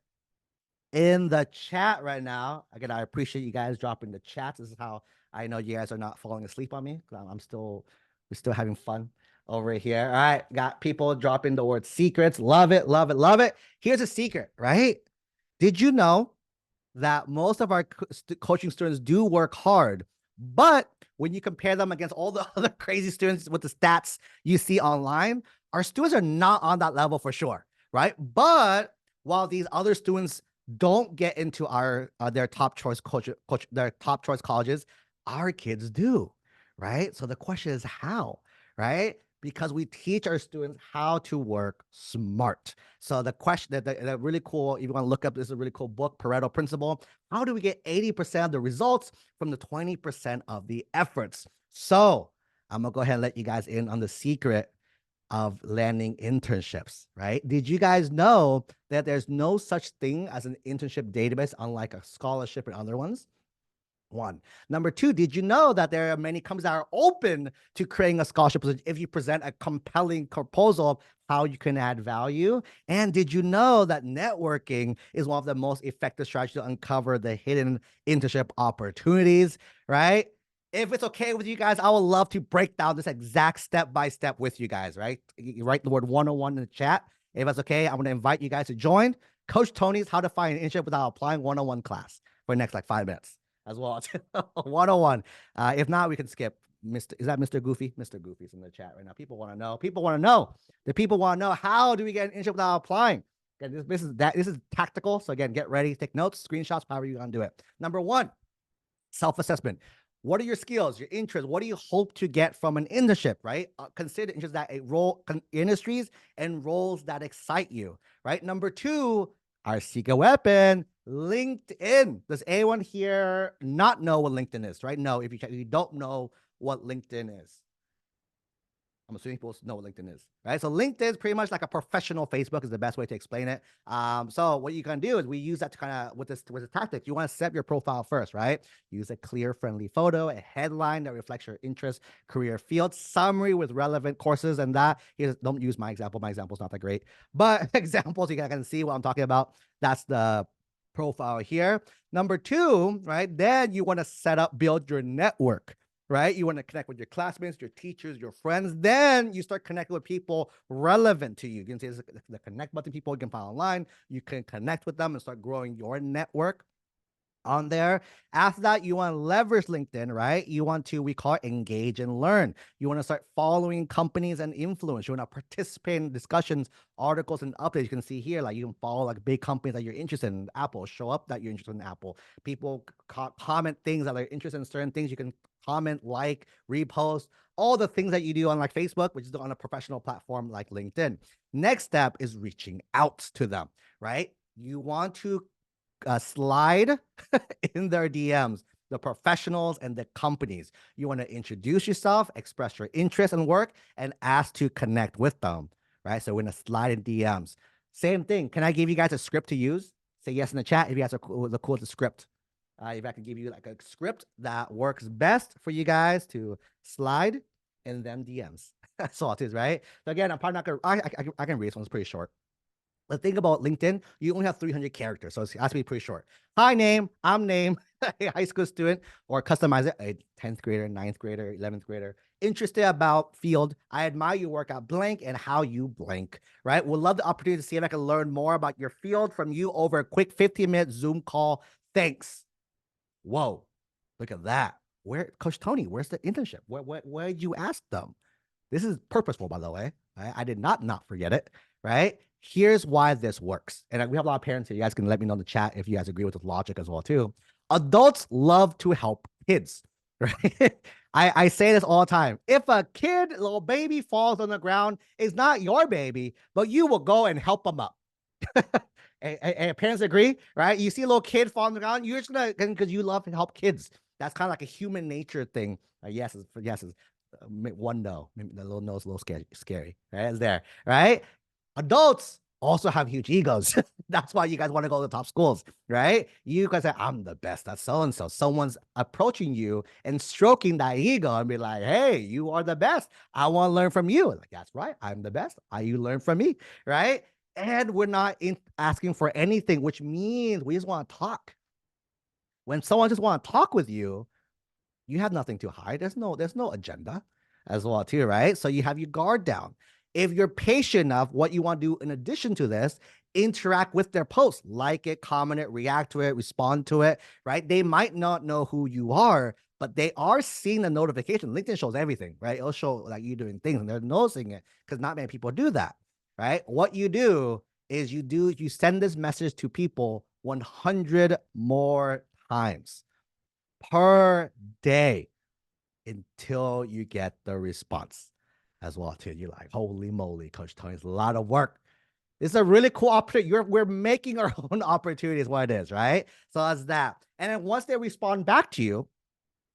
in the chat right now. Again, I appreciate you guys dropping the chats. This is how I know you guys are not falling asleep on me. We're still having fun over here. All right, got people dropping the word secrets. Love it, love it, love it. Here's a secret, right? Did you know that most of our coaching students do work hard, but when you compare them against all the other crazy students with the stats you see online, our students are not on that level for sure, right? But while these other students don't get into our their top choice their top choice colleges, our kids do, right? So the question is how, right? Because we teach our students how to work smart. So the question that really cool, if you want to look up, this is a really cool book, Pareto Principle. How do we get 80% of the results from the 20% of the efforts? So I'm gonna go ahead and let you guys in on the secret of landing internships, right? Did you guys know that there's no such thing as an internship database, unlike a scholarship and other ones? One. Number two, did you know that there are many companies that are open to creating a scholarship if you present a compelling proposal of how you can add value? And did you know that networking is one of the most effective strategies to uncover the hidden internship opportunities, right? If it's okay with you guys, I would love to break down this exact step by step with you guys, right? You write the word 101 in the chat. If that's okay, I'm going to invite you guys to join Coach Tony's How to Find an Internship Without Applying 101 class for the next like 5 minutes as well. 101. If not, we can skip. Is that Mr. Goofy? Mr. Goofy's in the chat right now. People want to know. People want to know. The people want to know, how do we get an internship without applying? Again, this is tactical. So again, get ready, take notes, screenshots, however you're gonna do it. Number one, self-assessment. What are your skills, your interests? What do you hope to get from an internship, right? Consider interests that industries and roles that excite you, right? Number two, our secret weapon, LinkedIn. Does anyone here not know what LinkedIn is, right? No, if you don't know what LinkedIn is. I'm assuming people know what LinkedIn is, right? So LinkedIn is pretty much like a professional Facebook is the best way to explain it. So what you can do is we use that to kind of with this tactic. You want to set your profile first, right? Use a clear, friendly photo, a headline that reflects your interest, career field, summary with relevant courses, and that. Don't use my example. My example is not that great, but examples you can see what I'm talking about. That's the profile here. Number two, right? Then you want to build your network, right? You want to connect with your classmates, your teachers, your friends. Then you start connecting with people relevant to you. You can see the connect button, people you can find online. You can connect with them and start growing your network on there. After that, you want to leverage LinkedIn, right? You want to, we call it engage and learn. You want to start following companies and influence. You want to participate in discussions, articles, and updates. You can see here, like you can follow like big companies that you're interested in. Apple, show up that you're interested in Apple. People comment things that are interested in certain things. You can comment, like, repost, all the things that you do on like Facebook, which is on a professional platform like LinkedIn. Next step is reaching out to them, right? You want to slide in their DMs, the professionals and the companies. You want to introduce yourself, express your interest in work, and ask to connect with them, right? So we're going to slide in DMs. Same thing. Can I give you guys a script to use? Say yes in the chat if you guys are cool with the script. If I can give you like a script that works best for you guys to slide in them DMs. That's all it is, right? So again, I'm probably not going to, I can read this one. It's pretty short. The thing about LinkedIn, you only have 300 characters, so it has to be pretty short. Hi, name, I'm name, a high school student, or customize it, a 10th grader, 9th grader, 11th grader, interested about field. I admire your work at blank and how you blank, right? Would love the opportunity to see if I can learn more about your field from you over a quick 15-minute Zoom call. Thanks. Whoa, look at that. Where, Coach Tony, where's the internship? Where did you ask them? This is purposeful, by the way. I did not forget it, right? Here's why this works. And we have a lot of parents here. You guys can let me know in the chat if you guys agree with this logic as well, too. Adults love to help kids, right? I say this all the time. If a kid, little baby falls on the ground, it's not your baby, but you will go and help them up. Parents agree, right? You see a little kid falling on the ground, you're just gonna, because you love to help kids. That's kind of like a human nature thing. Yes, yes, one no. Maybe the little no is a little scary, right? It's there, right? Adults also have huge egos. That's why you guys want to go to the top schools, right? You guys say, I'm the best at so and so. Someone's approaching you and stroking that ego and be like, hey, you are the best. I want to learn from you. Like, that's right. I'm the best. You learn from me, right? And we're not asking for anything, which means we just want to talk. When someone just want to talk with you, you have nothing to hide. There's no agenda as well too, right? So you have your guard down. If you're patient enough, what you want to do in addition to this, interact with their posts, like it, comment it, react to it, respond to it, right? They might not know who you are, but they are seeing the notification. LinkedIn shows everything, right? It'll show like you doing things and they're noticing it because not many people do that, right? What you do is you send this message to people 100 more times per day until you get the response as well too. You're like, holy moly, Coach Tony, it's a lot of work. It's a really cool opportunity. We're making our own opportunity is what it is, right? So that's that. And then once they respond back to you,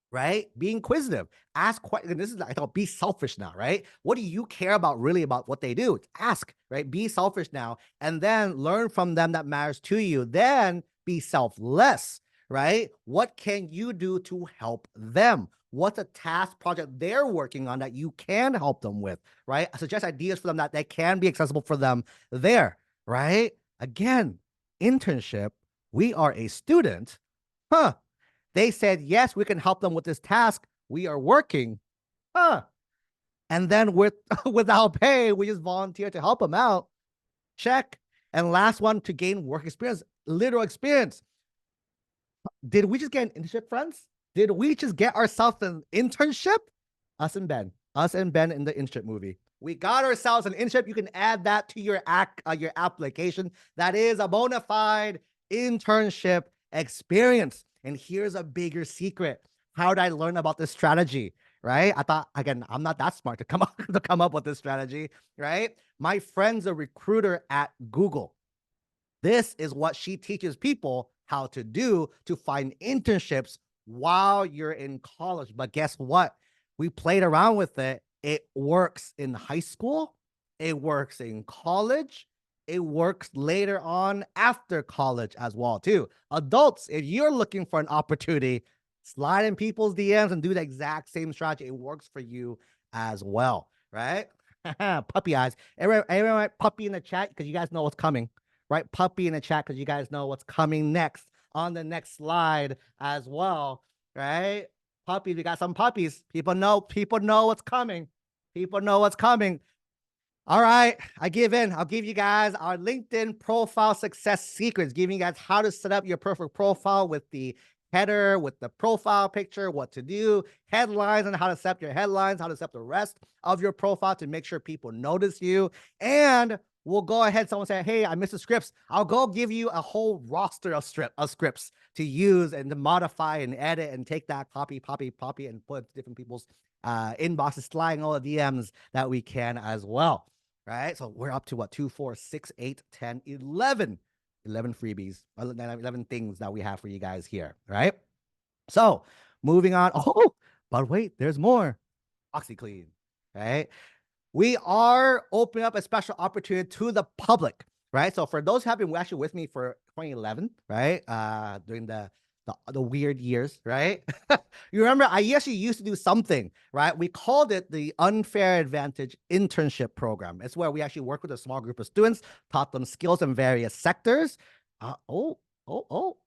right? Be inquisitive. Ask questions. This is, I thought, be selfish now, right? What do you care about really about what they do? Ask, right? Be selfish now, and then learn from them that matters to you. Then be selfless, right? What can you do to help them? What's a task project they're working on that you can help them with, right? Suggest ideas for them that can be accessible for them there, right? Again, internship, we are a student. Huh. They said, yes, we can help them with this task. We are working. Huh. And then without pay, we just volunteer to help them out. Check. And last one, to gain work experience, literal experience. Did we just get an internship, friends? Did we just get ourselves an internship? Us and Ben in the internship movie. We got ourselves an internship. You can add that to your application. That is a bona fide internship experience. And here's a bigger secret. How did I learn about this strategy? Right? I thought, again, I'm not that smart to come up with this strategy, right? My friend's a recruiter at Google. This is what she teaches people how to do to find internships while you're in college. But guess what? We played around with it. It works in high school. It works in college. It works later on after college as well too. Adults, if you're looking for an opportunity, slide in people's DMs and do the exact same strategy. It works for you as well, right? Puppy eyes. Everyone puppy in the chat because you guys know what's coming, right? Puppy in the chat because you guys know what's coming next on the next slide as well, right? Puppies, we got some puppies. People know what's coming. People know what's coming. All right, I give in. I'll give you guys our LinkedIn profile success secrets, giving you guys how to set up your perfect profile with the header, with the profile picture, what to do, headlines, and how to set up your headlines, how to set up the rest of your profile to make sure people notice you. And we'll go ahead. Someone say, hey, I missed the scripts. I'll go give you a whole roster of scripts to use and to modify and edit and take that copy, and put different people's inboxes, sliding all the DMs that we can as well. Right. So we're up to what? 2, 4, 6, 8, 10, 11 freebies, 11 things that we have for you guys here. Right. So moving on. Oh, but wait, there's more. OxyClean. Right. We are opening up a special opportunity to the public. Right. So for those who have been actually with me for 2011, right, during the weird years, right? You remember I actually used to do something, right? We called it the Unfair Advantage Internship Program. It's where we actually work with a small group of students, taught them skills in various sectors.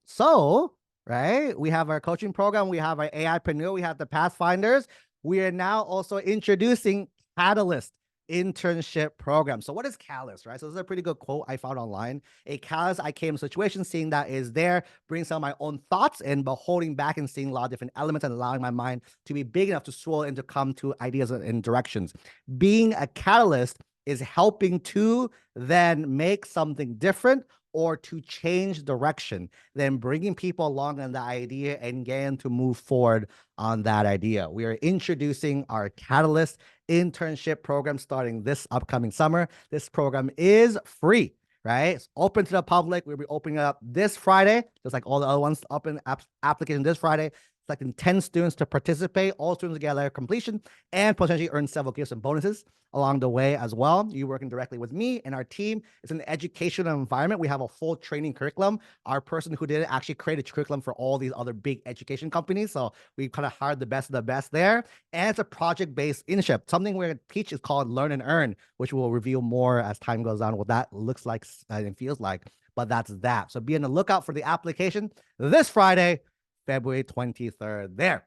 So, right, we have our coaching program, we have our AIpreneur, we have the Pathfinders. We are now also introducing Catalyst internship program. So what is Catalyst, right? So this is a pretty good quote I found online. A catalyst, I came to a situation, seeing that is there, bring some of my own thoughts in, but holding back and seeing a lot of different elements and allowing my mind to be big enough to swirl and to come to ideas and directions. Being a catalyst is helping to then make something different or to change direction, then bringing people along on the idea and getting to move forward on that idea. We are introducing our Catalyst internship program starting this upcoming summer. This program is free, right? It's open to the public. We'll be opening up this Friday, just like all the other ones, up in application this Friday, selecting 10 students to participate. All students get a letter of completion and potentially earn several gifts and bonuses along the way as well. You're working directly with me and our team. It's an educational environment. We have a full training curriculum. Our person who did it actually created a curriculum for all these other big education companies. So we kind of hired the best of the best there. And it's a project-based internship. Something we're going to teach is called Learn and Earn, which we'll reveal more as time goes on what that looks like and feels like. But that's that. So be on the lookout for the application this Friday, February 23rd there.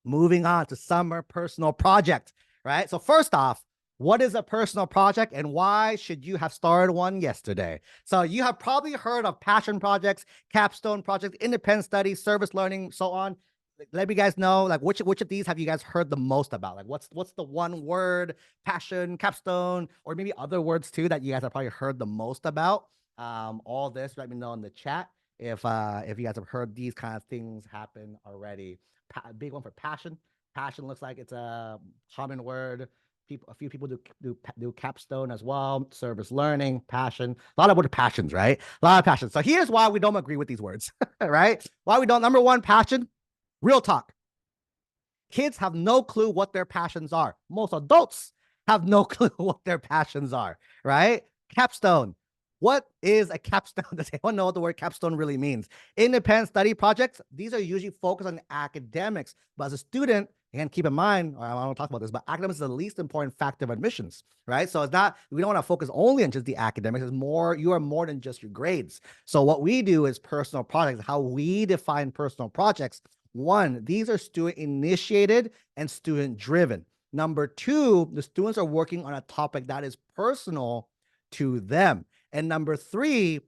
Moving on to summer personal project, right? So first off, what is a personal project and why should you have started one yesterday? So you have probably heard of passion projects, capstone projects, independent study, service learning, so on. Let me guys know, like, which of these have you guys heard the most about? Like, what's the one word, passion, capstone, or maybe other words too that you guys have probably heard the most about? All this, let me know in the chat if you guys have heard these kind of things happen already. Big one for passion. Passion looks like it's a common word. A few people do capstone as well. Service learning, passion. A lot of word passions, right? A lot of passions. So here's why we don't agree with these words, right? Why we don't. Number one, passion. Real talk. Kids have no clue what their passions are. Most adults have no clue what their passions are, right? Capstone. What is a capstone? Does anyone know what the word capstone really means? Independent study projects, these are usually focused on academics. But as a student, again, keep in mind, I don't want to talk about this, but academics is the least important factor of admissions, right? So it's not, we don't want to focus only on just the academics. It's more, you are more than just your grades. So what we do is personal projects, how we define personal projects. One, these are student initiated and student driven. Number two, the students are working on a topic that is personal to them. And number three,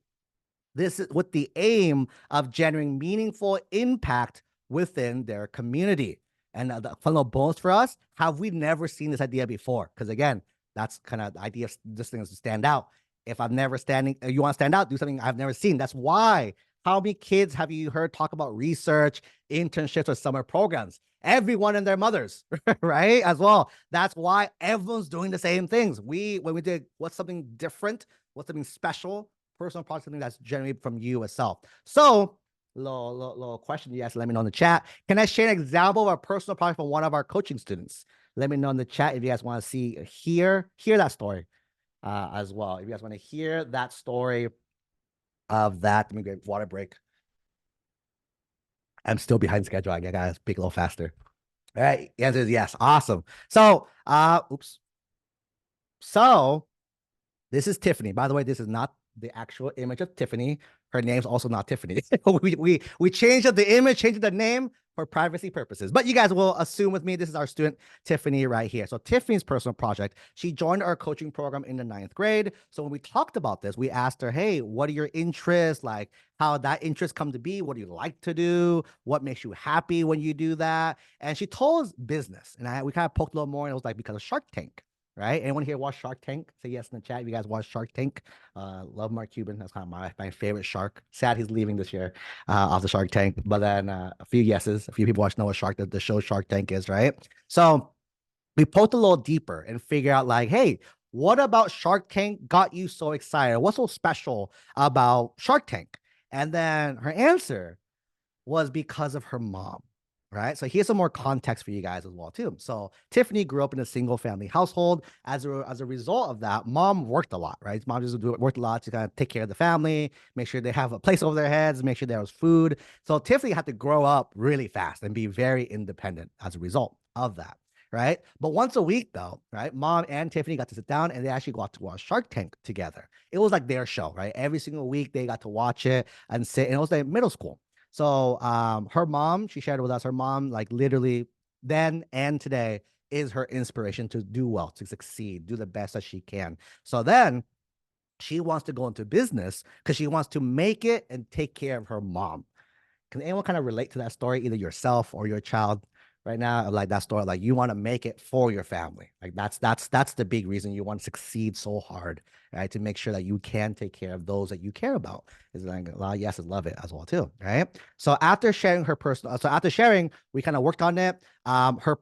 this is with the aim of generating meaningful impact within their community. And the fun little bonus for us, have we never seen this idea before? Because again, that's kind of the idea of this thing is to stand out. If I've never you want to stand out, do something I've never seen. That's why. How many kids have you heard talk about research, internships, or summer programs? Everyone and their mothers, right? As well. That's why everyone's doing the same things. When we did what's something different, what's something special, personal project, something that's generated from you itself. So, little question you guys let me know in the chat. Can I share an example of a personal project from one of our coaching students? Let me know in the chat if you guys want to hear that story as well. If you guys want to hear that story of that, let me get water break. I'm still behind schedule. I gotta speak a little faster. All right, the answer is yes. Awesome. So, oops. So, this is Tiffany. By the way, this is not the actual image of Tiffany. Her name's also not Tiffany. we changed the image, changed the name for privacy purposes. But you guys will assume with me, this is our student, Tiffany, right here. So Tiffany's personal project, she joined our coaching program in the 9th grade. So when we talked about this, we asked her, hey, what are your interests? Like, how that interest come to be? What do you like to do? What makes you happy when you do that? And she told us business. And we kind of poked a little more, and it was like, because of Shark Tank. Right? Anyone here watch Shark Tank? Say yes in the chat if you guys watch Shark Tank. Love Mark Cuban. That's kind of my favorite shark. Sad he's leaving this year off the Shark Tank. But then a few yeses. A few people watch know what the show Shark Tank is, right? So we poked a little deeper and figure out like, hey, what about Shark Tank got you so excited? What's so special about Shark Tank? And then her answer was because of her mom. Right. So here's some more context for you guys as well, too. So Tiffany grew up in a single family household. As a result of that, mom worked a lot. Right. Mom just worked a lot to kind of take care of the family, make sure they have a place over their heads, make sure there was food. So Tiffany had to grow up really fast and be very independent as a result of that. Right. But once a week, though, right, mom and Tiffany got to sit down and they actually got to watch Shark Tank together. It was like their show. Right. Every single week they got to watch it and sit. And it was like middle school. So her mom, she shared with us, her mom, like literally then and today is her inspiration to do well, to succeed, do the best that she can. So then she wants to go into business because she wants to make it and take care of her mom. Can anyone kind of relate to that story, either yourself or your child right now? Like that story, like you want to make it for your family. Like that's the big reason you want to succeed so hard, right? To make sure that you can take care of those that you care about. Is like a lot of yeses love it as well too, right? So after sharing we kind of worked on it.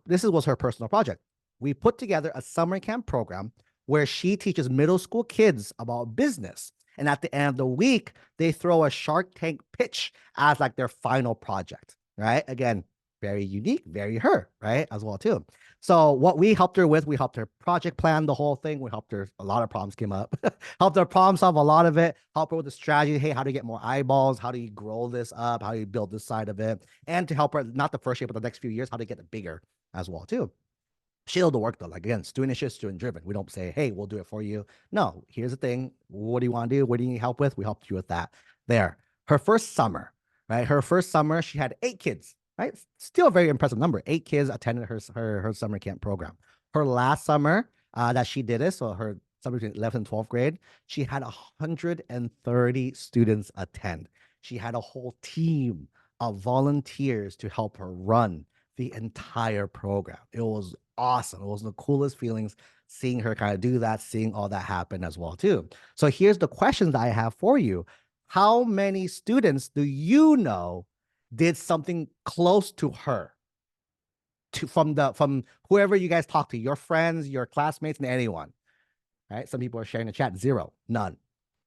This was her personal project. We put together a summer camp program where she teaches middle school kids about business. And at the end of the week, they throw a Shark Tank pitch as like their final project, right? Again, very unique, very her, right? As well too. So what we helped her with, we helped her project plan the whole thing. We helped her, a lot of problems came up, helped her problem solve a lot of it, help her with the strategy. Hey, how do you get more eyeballs? How do you grow this up? How do you build this side of it? And to help her, not the first year, but the next few years, how to get it bigger as well too. She'll do the work though. Like again, student initiative, student driven. We don't say, hey, we'll do it for you. No, here's the thing. What do you want to do? What do you need help with? We helped you with that. There. Her first summer, right? Her first summer, she had 8 kids, right? Still a very impressive number. 8 kids attended her summer camp program. Her last summer that she did it, so her summer between 11th and 12th grade, she had 130 students attend. She had a whole team of volunteers to help her run the entire program. It was awesome. It was the coolest feelings seeing her kind of do that, seeing all that happen as well too. So here's the questions I have for you. How many students do you know did something close to her? From whoever you guys talk to, your friends, your classmates, and anyone, right? Some people are sharing the chat, 0, none,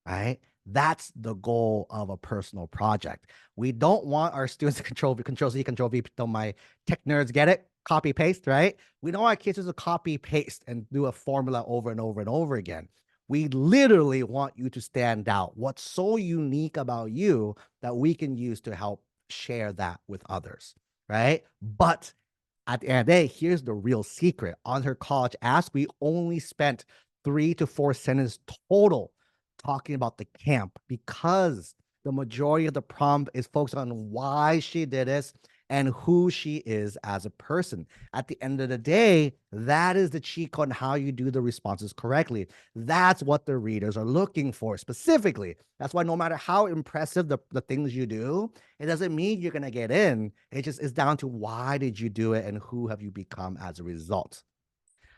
right? That's the goal of a personal project. We don't want our students to control C, control V. Don't my tech nerds get it? Copy paste, right? We don't want our kids to copy paste and do a formula over and over and over again. We literally want you to stand out. What's so unique about you that we can use to help share that with others, right? But at the end of the day, here's the real secret. On her college ask, we only spent 3 to 4 sentences total talking about the camp because the majority of the prompt is focused on why she did this and who she is as a person. At the end of the day, that is the cheat code on how you do the responses correctly. That's what the readers are looking for specifically. That's why no matter how impressive the things you do, it doesn't mean you're going to get in. It just is down to why did you do it and who have you become as a result.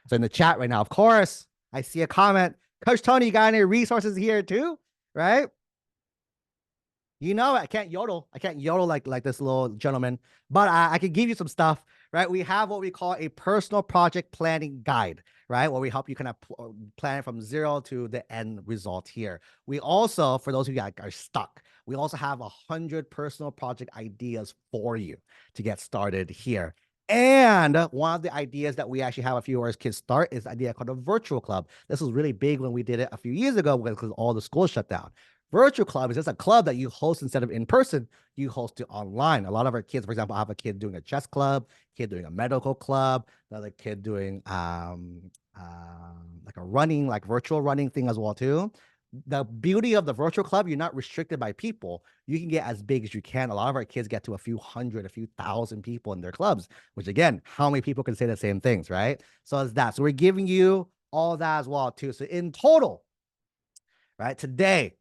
So in the chat right now, of course, I see a comment. Coach Tony, you got any resources here too? Right? You know, I can't yodel. I can't yodel like this little gentleman, but I can give you some stuff, right? We have what we call a personal project planning guide, right? Where we help you kind of plan from 0 to the end result here. We also, for those of you that are stuck, we also have 100 personal project ideas for you to get started here. And one of the ideas that we actually have a few of our kids start is the idea called a virtual club. This was really big when we did it a few years ago because all the schools shut down. Virtual club is just a club that you host instead of in person, you host it online. A lot of our kids, for example, I have a kid doing a chess club, kid doing a medical club, another kid doing like a running, like virtual running thing as well too. The beauty of the virtual club, you're not restricted by people. You can get as big as you can. A lot of our kids get to a few hundred, a few thousand people in their clubs, which again, how many people can say the same things, right? So it's that. So we're giving you all that as well too. So in total, right, today,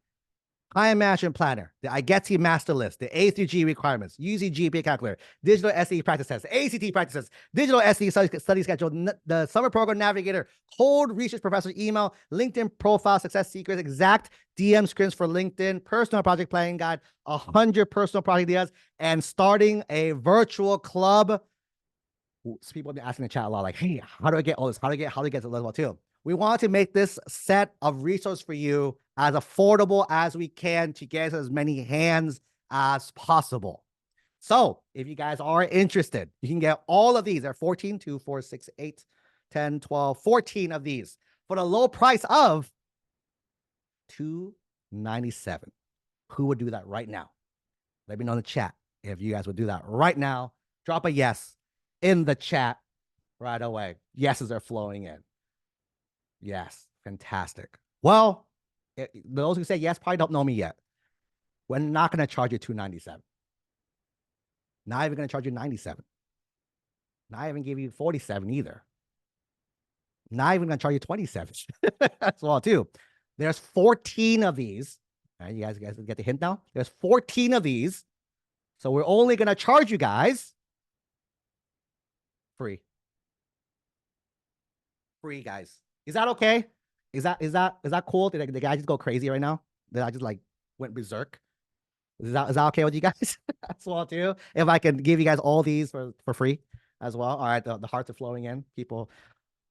Time Management Planner, the IGETI Master List, the A through G requirements, UC GPA Calculator, Digital SE Practice Test, ACT Practice Test, Digital SE Study Schedule, the Summer Program Navigator, Cold Research Professor Email, LinkedIn Profile Success Secrets, exact DM scripts for LinkedIn, Personal Project Planning Guide, 100 personal project ideas, and starting a virtual club. So people have been asking in the chat a lot, like, hey, how do I get all this? How do I get to level 2? We want to make this set of resources for you as affordable as we can to get as many hands as possible. So if you guys are interested, you can get all of these. There are 14, 2, 4, 6, 8, 10, 12, 14 of these for the low price of $297. Who would do that right now? Let me know in the chat if you guys would do that right now. Drop a yes in the chat right away. Yeses are flowing in. Yes, fantastic. Well, those who say yes probably don't know me yet. We're not going to charge you $297. Not even going to charge you $97. Not even give you $47 either. Not even going to charge you $27. That's well too. There's 14 of these. Right, you guys get the hint now? There's 14 of these. So we're only going to charge you guys free. Free, guys. Is that okay? Is that cool? Did the guy just go crazy right now? Did I just like went berserk? Is that okay with you guys as well too? If I can give you guys all these for free as well. All right, the hearts are flowing in. People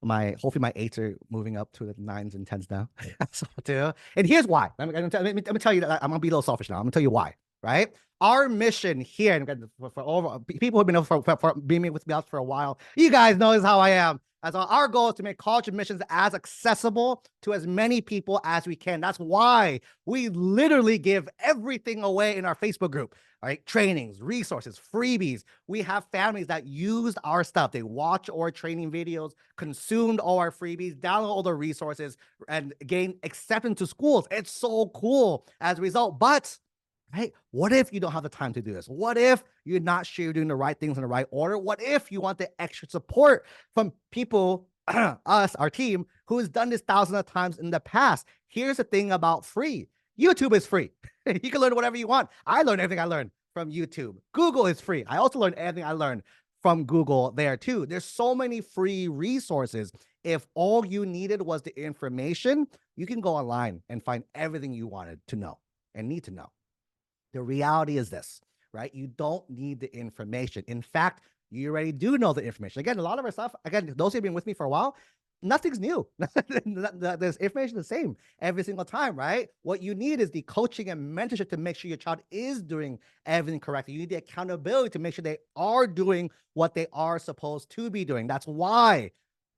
hopefully my 8s are moving up to the 9s and 10s now. So too. And here's why. Let me tell you that I'm gonna be a little selfish now. I'm gonna tell you why, right? Our mission here, and again, for over people who've been for being with me out for a while, you guys know is how I am. As our goal is to make college admissions as accessible to as many people as we can. That's why we literally give everything away in our Facebook group, right? Trainings, resources, freebies. We have families that used our stuff. They watch our training videos, consumed all our freebies, download all the resources, and gain acceptance to schools. It's so cool as a result. But right? What if you don't have the time to do this? What if you're not sure you're doing the right things in the right order? What if you want the extra support from people, us, our team, who has done this thousands of times in the past? Here's the thing about free. YouTube is free. You can learn whatever you want. I learned everything I learned from YouTube. Google is free. I also learned everything I learned from Google there too. There's so many free resources. If all you needed was the information, you can go online and find everything you wanted to know and need to know. The reality is this, right? You don't need the information. In fact, you already do know the information. Again, a lot of our stuff, again, those who have been with me for a while, nothing's new. There's information the same every single time, right? What you need is the coaching and mentorship to make sure your child is doing everything correctly. You need the accountability to make sure they are doing what they are supposed to be doing. That's why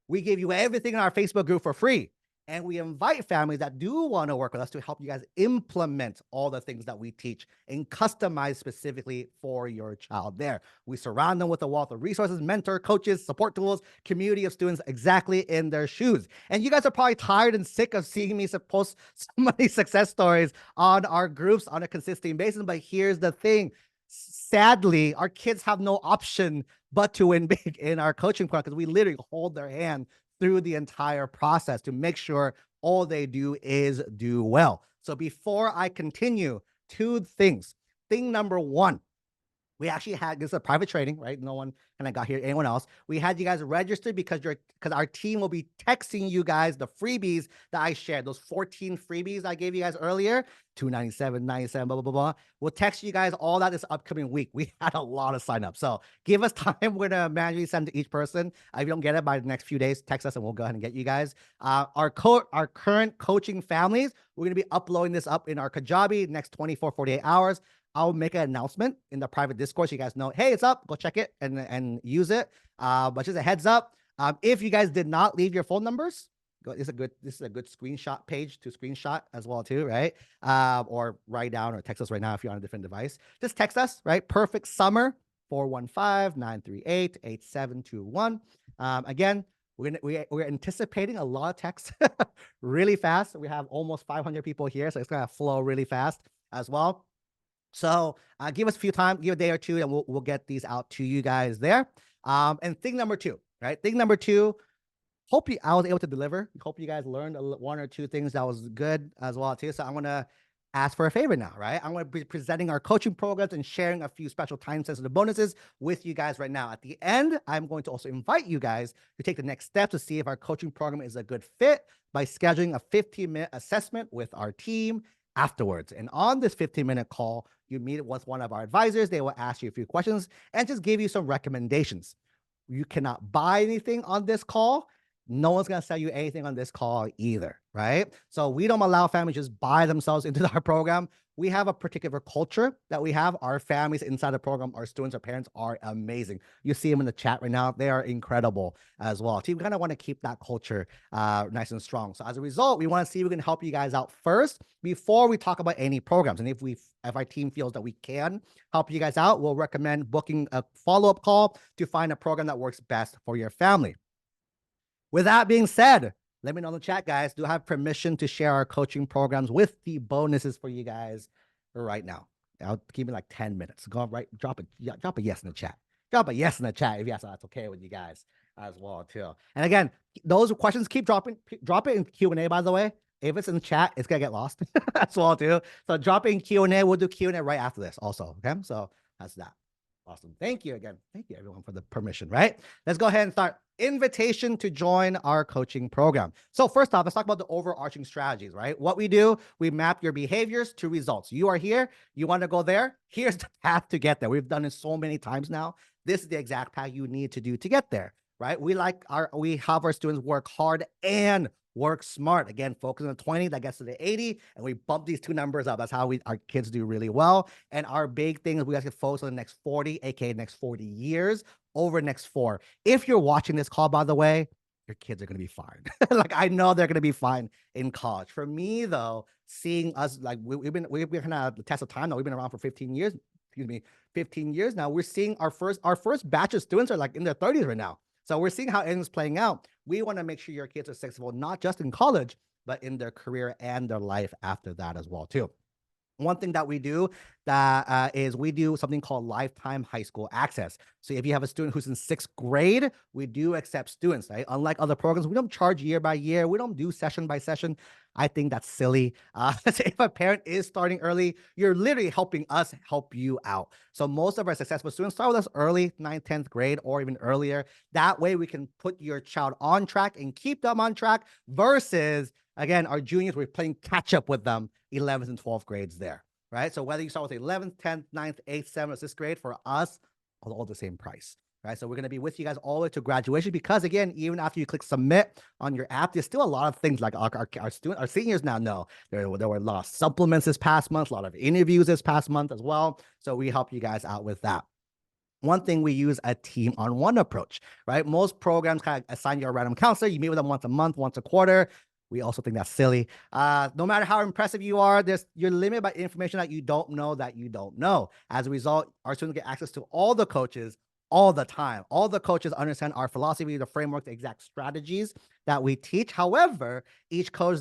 we give you everything in our Facebook group for free. And we invite families that do want to work with us to help you guys implement all the things that we teach and customize specifically for your child there. We surround them with a wealth of resources, mentor, coaches, support tools, community of students exactly in their shoes. And you guys are probably tired and sick of seeing me post so many success stories on our groups on a consistent basis. But here's the thing. Sadly, our kids have no option but to win big in our coaching program because we literally hold their hand through the entire process to make sure all they do is do well. So before I continue, 2 things. Thing number 1, we actually had, this is a private training, right? No one kind of got here, anyone else. We had you guys registered because our team will be texting you guys the freebies that I shared. Those 14 freebies I gave you guys earlier, $297, $97, blah, blah, blah, blah. We'll text you guys all that this upcoming week. We had a lot of signups. So give us time. We're going to manually send to each person. If you don't get it by the next few days, text us and we'll go ahead and get you guys. Our current coaching families, we're going to be uploading this up in our Kajabi next 24, 48 hours. I'll make an announcement in the private Discord so you guys know, hey, it's up. Go check it and use it. But just a heads up, if you guys did not leave your phone numbers, this is a good screenshot page to screenshot as well too, right? Or write down or text us right now if you're on a different device. Just text us, right? Perfect Summer 415-938-8721. Again, we're anticipating a lot of texts really fast. We have almost 500 people here, so it's gonna flow really fast as well. So give us a few time, give a day or two, and we'll get these out to you guys there. And thing number 2, right? Thing number 2, I was able to deliver. Hope you guys learned 1 or 2 things that was good as well too. So I'm gonna ask for a favor now, right? I'm gonna be presenting our coaching programs and sharing a few special time-sensitive bonuses with you guys right now. At the end, I'm going to also invite you guys to take the next step to see if our coaching program is a good fit by scheduling a 15-minute assessment with our team afterwards. And on this 15-minute call, you meet with one of our advisors. They will ask you a few questions and just give you some recommendations. You cannot buy anything on this call. No one's going to sell you anything on this call either, right? So we don't allow families just buy themselves into our program. We have a particular culture that we have. Our families inside the program, our students, our parents are amazing. You see them in the chat right now. They are incredible as well. So we kind of want to keep that culture nice and strong. So as a result, we want to see if we can help you guys out first before we talk about any programs. And if our team feels that we can help you guys out, we'll recommend booking a follow-up call to find a program that works best for your family. With that being said, let me know in the chat, guys. Do I have permission to share our coaching programs with the bonuses for you guys right now? I'll keep it like 10 minutes. Go right, drop a yes in the chat. Drop a yes in the chat if yes, that's okay with you guys as well too. And again, those questions keep dropping. Drop it in Q&A, by the way. If it's in the chat, it's gonna get lost as well too. So drop it in Q&A. We'll do Q&A right after this also. Okay, so that's that. Awesome. Thank you again. Thank you everyone for the permission, right? Let's go ahead and start. Invitation to join our coaching program. So first off, let's talk about the overarching strategies, right? What we do, we map your behaviors to results. You are here, you want to go there, here's the path to get there. We've done it so many times now. This is the exact path you need to do to get there. right? We have our students work hard and work smart. Again, focus on the 20, that gets to the 80, and we bump these two numbers up. That's how our kids do really well. And our big thing is we guys can focus on the next 40, aka next 40 years over next 4. If you're watching this call, by the way, your kids are going to be fine. Like, I know they're going to be fine in college. For me, though, seeing us, like, we've been kind of the test of time now. We've been around for 15 years. Excuse me, 15 years now. We're seeing our first batch of students are like in their 30s right now. So we're seeing how everything's playing out. We want to make sure your kids are successful, not just in college, but in their career and their life after that as well, too. One thing that we do that is we do something called lifetime high school access. So if you have a student who's in 6th grade, we do accept students, right? Unlike other programs, we don't charge year by year. We don't do session by session. I think that's silly. So if a parent is starting early, you're literally helping us help you out. So most of our successful students start with us early, 9th, 10th grade, or even earlier. That way we can put your child on track and keep them on track versus, again, our juniors, we're playing catch up with them 11th and 12th grades there, right? So whether you start with 11th, 10th, 9th, 8th, 7th, or 6th grade, for us, all the same price, right? So we're going to be with you guys all the way to graduation because, again, even after you click submit on your app, there's still a lot of things like our seniors now know there were a lot of supplements this past month, a lot of interviews this past month as well. So we help you guys out with that. One thing, we use a team-on-one approach, right? Most programs kind of assign you a random counselor. You meet with them once a month, once a quarter. We also think that's silly. No matter how impressive you are, you're limited by information that you don't know that you don't know. As a result, our students get access to all the coaches all the time. All the coaches understand our philosophy, the framework, the exact strategies that we teach. However, each coach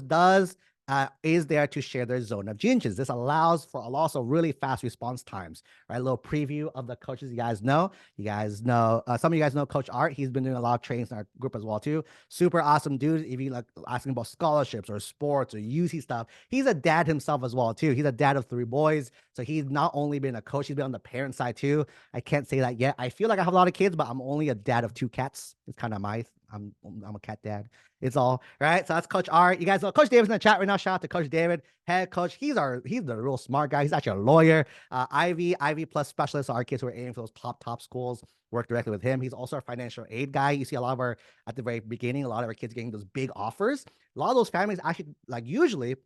is there to share their zone of genius. This allows for also really fast response times, right? A little preview of the coaches you guys know. Some of you guys know Coach Art. He's been doing a lot of trainings in our group as well too. Super awesome dude. If you like asking about scholarships or sports or UC stuff, he's a dad himself as well too. He's a dad of 3 boys. So he's not only been a coach, he's been on the parent side too. I can't say that yet. I feel like I have a lot of kids, but I'm only a dad of 2 cats. It's kind of I'm a cat dad. It's all right. So that's Coach Art. You guys know Coach David's in the chat right now. Shout out to Coach David, head coach. He's the real smart guy. He's actually a lawyer. Ivy plus specialist. So our kids who are aiming for those top schools work directly with him. He's also our financial aid guy. You see a lot of at the very beginning, a lot of our kids getting those big offers. A lot of those families actually, like, usually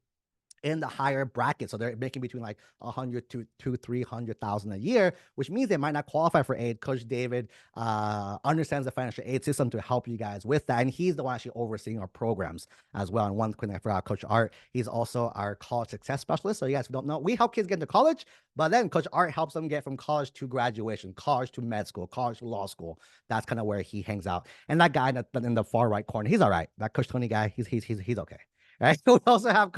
in the higher bracket. So they're making between like 100 to 300,000 a year, which means they might not qualify for aid. Coach David understands the financial aid system to help you guys with that. And he's the one actually overseeing our programs as well. And one quick thing I forgot, Coach Art, he's also our college success specialist. So you guys who don't know, we help kids get into college, but then Coach Art helps them get from college to graduation, college to med school, college to law school. That's kind of where he hangs out. And that guy in the far right corner, he's all right. That Coach Tony guy, he's okay. Right. We also have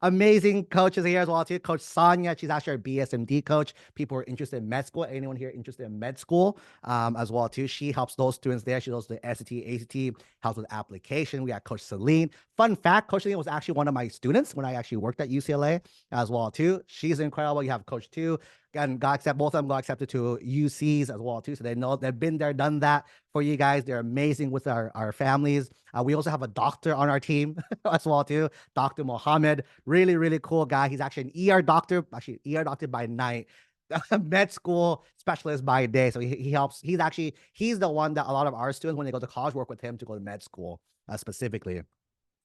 amazing coaches here as well too. Coach Sonia, she's actually our BSMD coach. People are interested in med school. Anyone here interested in med school as well too? She helps those students there. She does the SAT, ACT, helps with application. We got Coach Celine. Fun fact, Coach Celine was actually one of my students when I actually worked at UCLA as well too. She's incredible. You have Coach 2. And both of them got accepted to UCs as well too. So they know they've been there, done that for you guys. They're amazing with our families. We also have a doctor on our team as well too, Dr. Mohammed. Really, really cool guy. He's actually an ER doctor, by night, med school specialist by day. So he helps. He's the one that a lot of our students, when they go to college, work with him to go to med school specifically.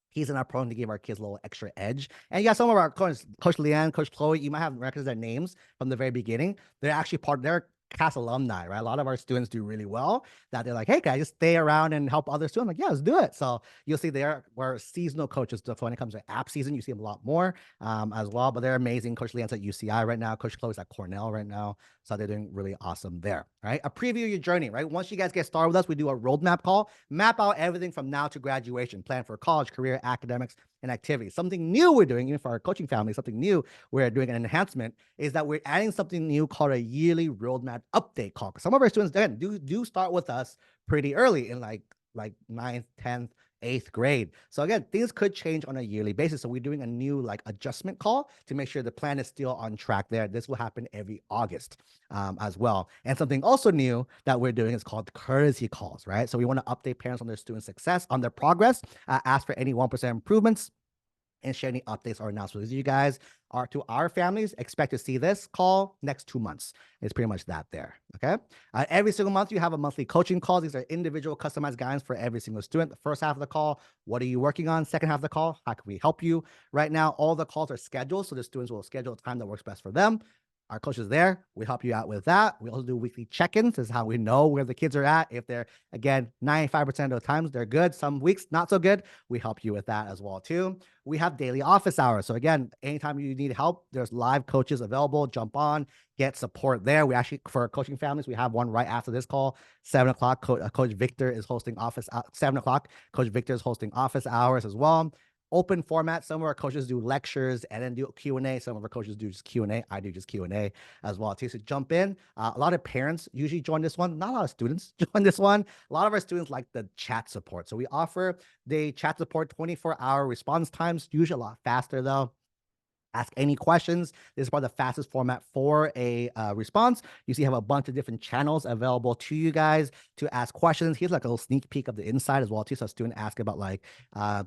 He's in our program to give our kids a little extra edge. And yeah, some of our Coach Leanne, Coach Chloe, you might have recognized their names from the very beginning. They're actually they're CAS alumni, right? A lot of our students do really well that they're like, hey, can I just stay around and help others too? I'm like, yeah, let's do it. So you'll see we're seasonal coaches. So when it comes to app season, you see them a lot more as well, but they're amazing. Coach Leanne's at UCI right now. Coach Chloe's at Cornell right now. So they're doing really awesome there, right? A preview of your journey, right? Once you guys get started with us, we do a roadmap call, map out everything from now to graduation, plan for college, career, academics, and activities. Something new we're doing, even for our coaching family, something new we're doing an enhancement is that we're adding something new called a yearly roadmap update call. Some of our students then do start with us pretty early in like 9th, 10th, 8th grade. So again, things could change on a yearly basis. So we're doing a new adjustment call to make sure the plan is still on track there. This will happen every August as well. And something also new that we're doing is called courtesy calls, right? So we want to update parents on their student success, on their progress, ask for any 1% improvements. and share any updates or announcements with you guys. To our families, expect to see this call next 2 months. It's pretty much that there, okay? Every single month, you have a monthly coaching call. These are individual customized guidance for every single student. The first half of the call, what are you working on? Second half of the call, how can we help you? Right now, all the calls are scheduled, so the students will schedule a time that works best for them. Our coach is there. We help you out with that. We also do weekly check-ins. This is how we know where the kids are at. If they're, again, 95% of the times they're good, some weeks not so good, we help you with that as well too. We have daily office hours. So again, anytime you need help, there's live coaches available. Jump on, get support there. We actually, for coaching families, we have one right after this call, 7 o'clock. Coach Victor is hosting 7 o'clock. Coach Victor is hosting office hours as well. Open format. Some of our coaches do lectures and then do Q&A. Some of our coaches do just Q&A. I do just Q&A as well too. So jump in. A lot of parents usually join this one. Not a lot of students join this one. A lot of our students like the chat support. So we offer the chat support 24-hour response times, usually a lot faster though. Ask any questions. This is probably the fastest format for a response. You see, you have a bunch of different channels available to you guys to ask questions. Here's like a little sneak peek of the inside as well too. So a student ask about like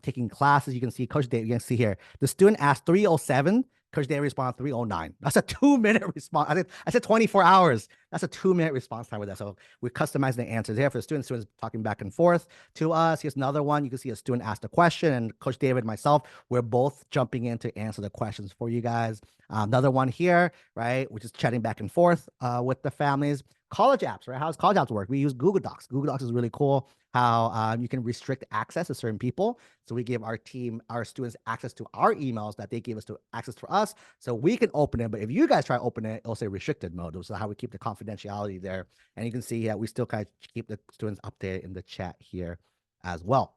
taking classes. You can see Coach Dave. You can see here the student asked 307. Coach Dave responded 309. That's a 2-minute response. I said 24 hours. That's a 2-minute response time with that. So we customize the answers here for the students talking back and forth to us. Here's another one. You can see a student asked a question, and Coach David and myself, we're both jumping in to answer the questions for you guys. Another one here, right? We're just chatting back and forth with the families. College apps, right? How does college apps work? We use Google Docs. Google Docs is really cool. How you can restrict access to certain people. So we give our team, our students access to our emails that they give us to access to us, so we can open it. But if you guys try to open it, it'll say restricted mode. So how we keep the confidentiality there. And you can see that we still kind of keep the students updated in the chat here as well.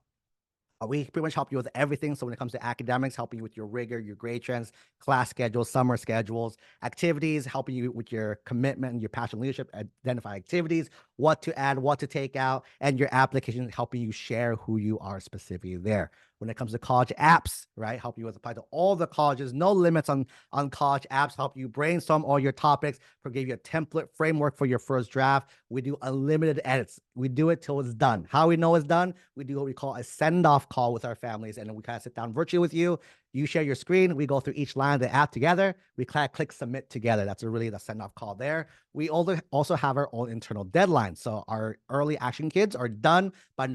We pretty much help you with everything. So when it comes to academics, helping you with your rigor, your grade trends, class schedules, summer schedules, activities, helping you with your commitment and your passion leadership, identify activities, what to add, what to take out, and your application, helping you share who you are specifically there. When it comes to college apps, right? Help you with apply to all the colleges, no limits on college apps, help you brainstorm all your topics, give you a template framework for your first draft. We do unlimited edits. We do it till it's done. How we know it's done? We do what we call a send-off call with our families, and then we kind of sit down virtually with you. You share your screen. We go through each line of the app together. We click submit together. That's really the send-off call there. We also have our own internal deadlines. So our early action kids are done by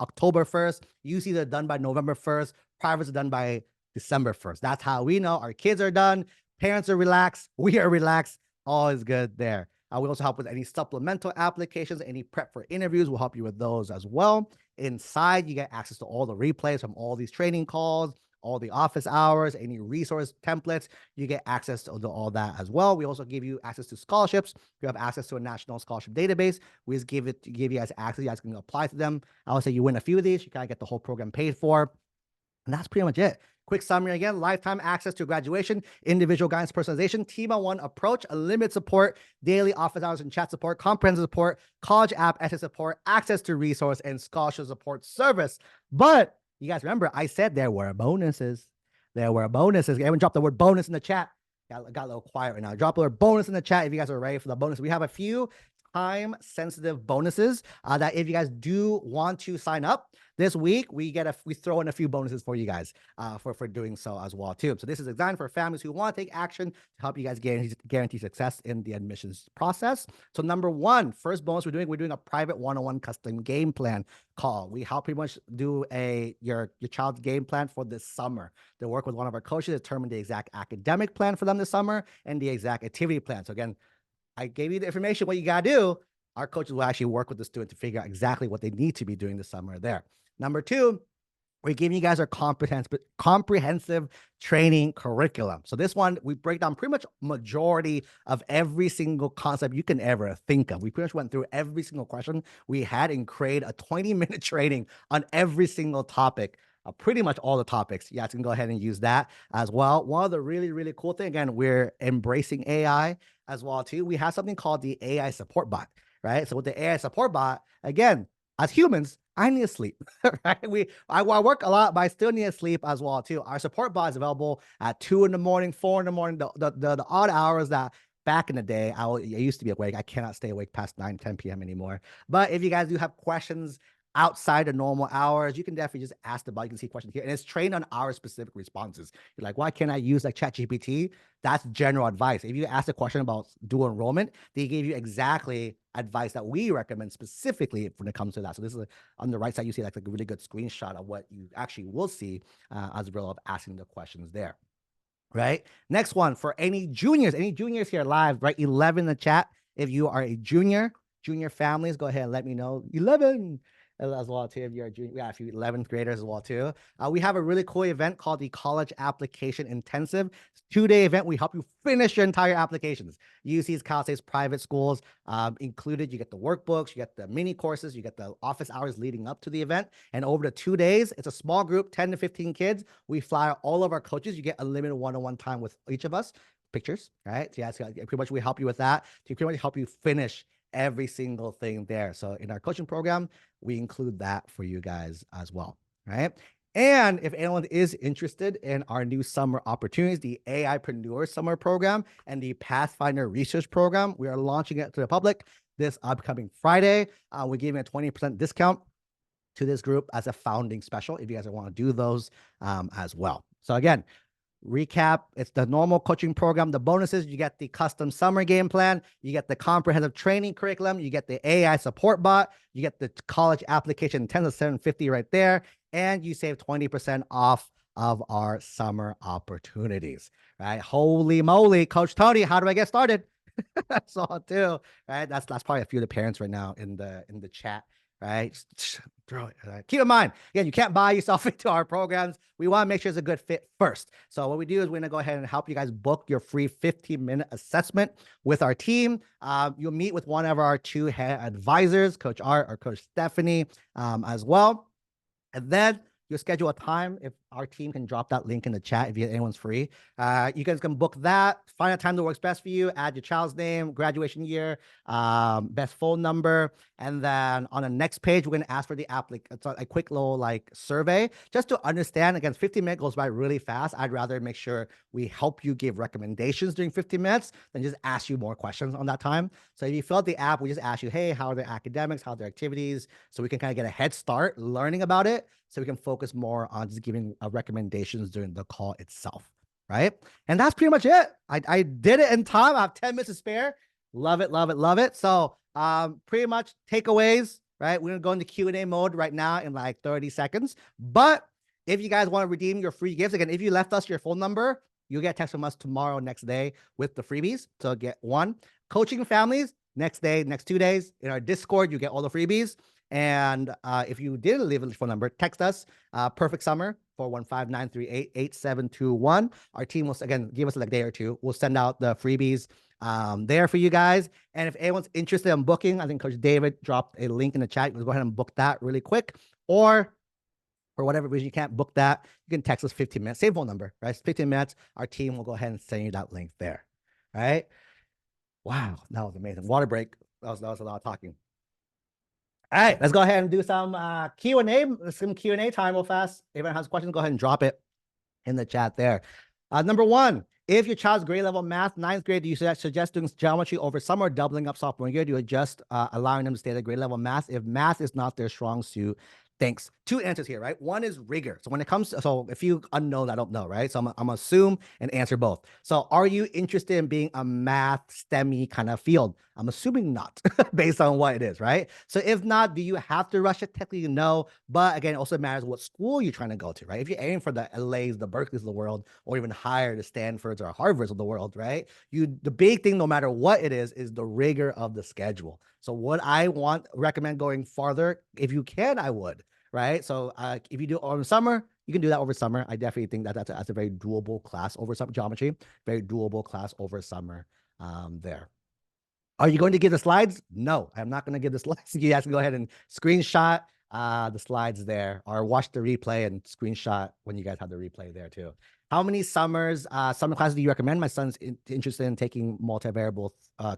October 1st. Usually they're done by November 1st. Privates are done by December 1st. That's how we know our kids are done. Parents are relaxed. We are relaxed. All is good there. We also help with any supplemental applications, any prep for interviews. We'll help you with those as well. Inside, you get access to all the replays from all these training calls, all the office hours, any resource templates. You get access to all that as well. We also give you access to scholarships. You have access to a national scholarship database. We just give you guys access. You guys can apply to them. I would say you win a few of these, you kind of get the whole program paid for. And that's pretty much it. Quick summary again: lifetime access to graduation, individual guidance personalization, team on one approach, unlimited support, daily office hours and chat support, comprehensive support, college app essay support, access to resource, and scholarship support service. But you guys remember, I said there were bonuses. There were bonuses. Everyone dropped the word bonus in the chat. Got a little quiet right now. Drop the word bonus in the chat if you guys are ready for the bonus. We have a few time-sensitive bonuses that if you guys do want to sign up this week, we throw in a few bonuses for you guys for doing so as well too. So this is designed for families who want to take action to help you guys guarantee success in the admissions process. So number one, first bonus we're doing a private one-on-one custom game plan call. We help pretty much do your child's game plan for this summer. They work with one of our coaches to determine the exact academic plan for them this summer and the exact activity plan. So again, I gave you the information, what you got to do. Our coaches will actually work with the student to figure out exactly what they need to be doing this summer there. Number two, we're giving you guys our comprehensive training curriculum. So this one, we break down pretty much majority of every single concept you can ever think of. We pretty much went through every single question we had and created a 20-minute training on every single topic. Pretty much all the topics. You guys can go ahead and use that as well. One of the really, really cool thing, again, we're embracing AI as well too. We have something called the AI support bot, right? So with the AI support bot, again, as humans, I need to sleep, right? I work a lot, but I still need to sleep as well too. Our support bot is available at 2 in the morning, 4 in the morning, the odd hours that back in the day, I used to be awake. I cannot stay awake past 9, 10 p.m. anymore. But if you guys do have questions, outside the normal hours, you can definitely just ask the bot. You can see questions here, and it's trained on our specific responses. You're like, why can't I use like ChatGPT? That's general advice. If you ask a question about dual enrollment, they give you exactly advice that we recommend specifically when it comes to that. So this is on the right side, you see like a really good screenshot of what you actually will see as a result of asking the questions there. Right. Next one for any juniors here live, right? 11 in the chat. If you are a junior families, go ahead and let me know. 11 as well too. If you're a junior, yeah, if you're 11th graders as well too. We have a really cool event called the College Application Intensive. 2-day event. We help you finish your entire applications. UC's, Cal State's, private schools included. You get the workbooks, you get the mini courses, you get the office hours leading up to the event. And over the 2 days, it's a small group, 10 to 15 kids. We fly all of our coaches. You get unlimited one-on-one time with each of us. Pictures, right? So yeah, pretty much we help you with that. To pretty much help you finish every single thing there. So in our coaching program, we include that for you guys as well, right? And if anyone is interested in our new summer opportunities, the AIpreneur Summer Program and the Pathfinder Research Program, we are launching it to the public this upcoming Friday. We're giving a 20% discount to this group as a founding special if you guys want to do those as well. So again, recap, it's the normal coaching program. The bonuses, you get the custom summer game plan, you get the comprehensive training curriculum, you get the AI support bot, you get the college application 10 to 750 right there, and you save 20% off of our summer opportunities, right? Holy moly, Coach Tony, how do I get started? That's all too, right? That's probably a few of the parents right now in the chat, right? Just throw it. Keep in mind, again, you can't buy yourself into our programs. We want to make sure it's a good fit first. So what we do is we're gonna go ahead and help you guys book your free 15-minute assessment with our team. You'll meet with one of our 2 head advisors, Coach Art or Coach Stephanie, as well. And then you'll schedule a time. If our team can drop that link in the chat, if anyone's free, you guys can book that, find a time that works best for you, add your child's name, graduation year, best phone number. And then on the next page, we're going to ask for the it's a quick little like survey just to understand. Again, 15 minutes goes by really fast. I'd rather make sure we help you give recommendations during 15 minutes than just ask you more questions on that time. So if you fill out the app, we just ask you, hey, how are their academics? How are their activities? So we can kind of get a head start learning about it, so we can focus more on just giving recommendations during the call itself, right? And that's pretty much it. I did it in time. I have 10 minutes to spare. Love it, love it, love it. So pretty much takeaways, right? We're gonna go into Q&A mode right now in like 30 seconds. But if you guys want to redeem your free gifts, again, if you left us your phone number, you'll get a text from us tomorrow, next day with the freebies. So get one. Coaching families, next day, next 2 days. In our Discord, you get all the freebies. And if you didn't leave a phone number, text us. Perfect Summer 415-938-8721. Our team will, again, give us like a day or two. We'll send out the freebies there for you guys. And if anyone's interested in booking, I think Coach David dropped a link in the chat. Let's go ahead and book that really quick. Or for whatever reason you can't book that, you can text us 15 minutes. Same phone number, right? 15 minutes. Our team will go ahead and send you that link there, right? Wow, that was amazing. Water break. That was a lot of talking. All right, let's go ahead and do some Q&A time real fast. If anyone has questions, go ahead and drop it in the chat there. Number 1, if your child's grade level math, 9th grade, do you suggest doing geometry over summer, doubling up sophomore year? Do you just allowing them to stay at grade level math if math is not their strong suit? Thanks. 2 answers here, right? One is rigor. So when it comes to, so if you unknown, I don't know, right? So I'm gonna assume and answer both. So are you interested in being a math STEMmy kind of field? I'm assuming not based on what it is, right? So if not, do you have to rush it? Technically, no. But again, it also matters what school you're trying to go to, right? If you're aiming for the LAs, the Berkeleys of the world, or even higher, the Stanfords or Harvards of the world, right? The big thing, no matter what it is the rigor of the schedule. So what I recommend going farther, if you can, I would, right? So if you do it over summer, you can do that over summer. I definitely think that's a very doable class over summer geometry, very doable class over summer there. Are you going to give the slides? No, I'm not going to give the slides. You guys can go ahead and screenshot the slides there, or watch the replay and screenshot when you guys have the replay there too. How many summer classes do you recommend? My son's interested in taking multivariable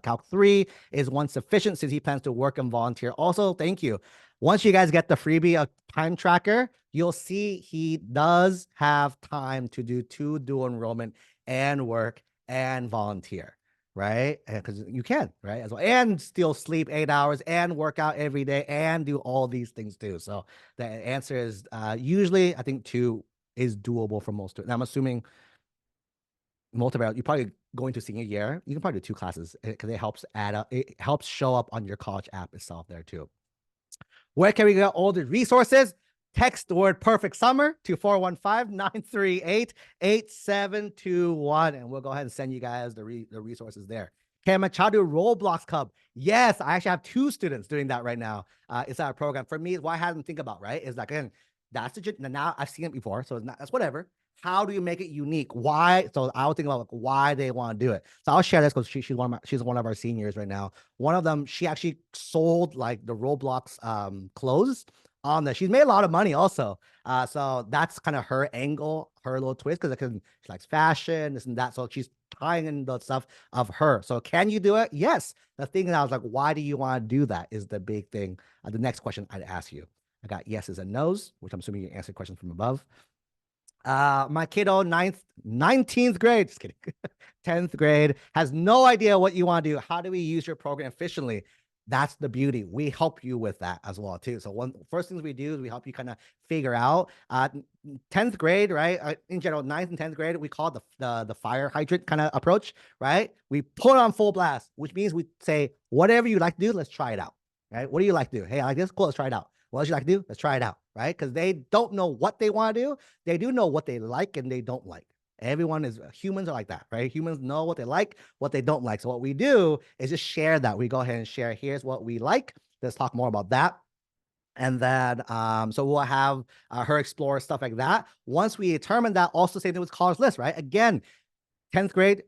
Calc 3. Is one sufficient since he plans to work and volunteer? Also, thank you. Once you guys get the freebie time tracker, you'll see he does have time to do 2 dual enrollment and work and volunteer, right? Because you can, right, as well, and still sleep 8 hours and work out every day and do all these things too. So the answer is usually I think 2 is doable for most. And I'm assuming most of it, you probably going to senior year, you can probably do 2 classes because it helps add up. It helps show up on your college app itself there too. Where can we get all the resources? Text the word perfect summer to 415-938-8721. And we'll go ahead and send you guys the resources there. Can Machado Roblox Club? Yes, I actually have 2 students doing that right now. It's our program. For me, what I hadn't think about, right, is like, again, that's the, now I've seen it before, so it's not, that's whatever. How do you make it unique? Why? So I'll think about like why they want to do it. So I'll share this because she's one of our seniors right now. One of them, she actually sold like the Roblox clothes on this. She's made a lot of money also. So that's kind of her angle, her little twist, because she likes fashion, this and that. So she's tying in the stuff of her. So can you do it? Yes. The thing that I was like, why do you want to do that is the big thing. The next question I'd ask you. I got yeses and nos, which I'm assuming you answered questions from above. My kiddo, 19th grade, just kidding, 10th grade, has no idea what you want to do. How do we use your program efficiently? That's the beauty. We help you with that as well too. So first things we do is we help you kind of figure out 10th grade, right? In general, 9th and 10th grade, we call it the fire hydrant kind of approach, right? We put on full blast, which means we say, whatever you like to do, let's try it out, right? What do you like to do? Hey, I like this, cool, let's try it out. What else you like to do? Let's try it out, right? Because they don't know what they want to do. They do know what they like and they don't like. Everyone is, humans are like that, right? Humans know what they like, what they don't like. So what we do is just share that. We go ahead and share, here's what we like. Let's talk more about that. And then, so we'll have her explore stuff like that. Once we determine that, also same thing with college list, right? Again, 10th grade,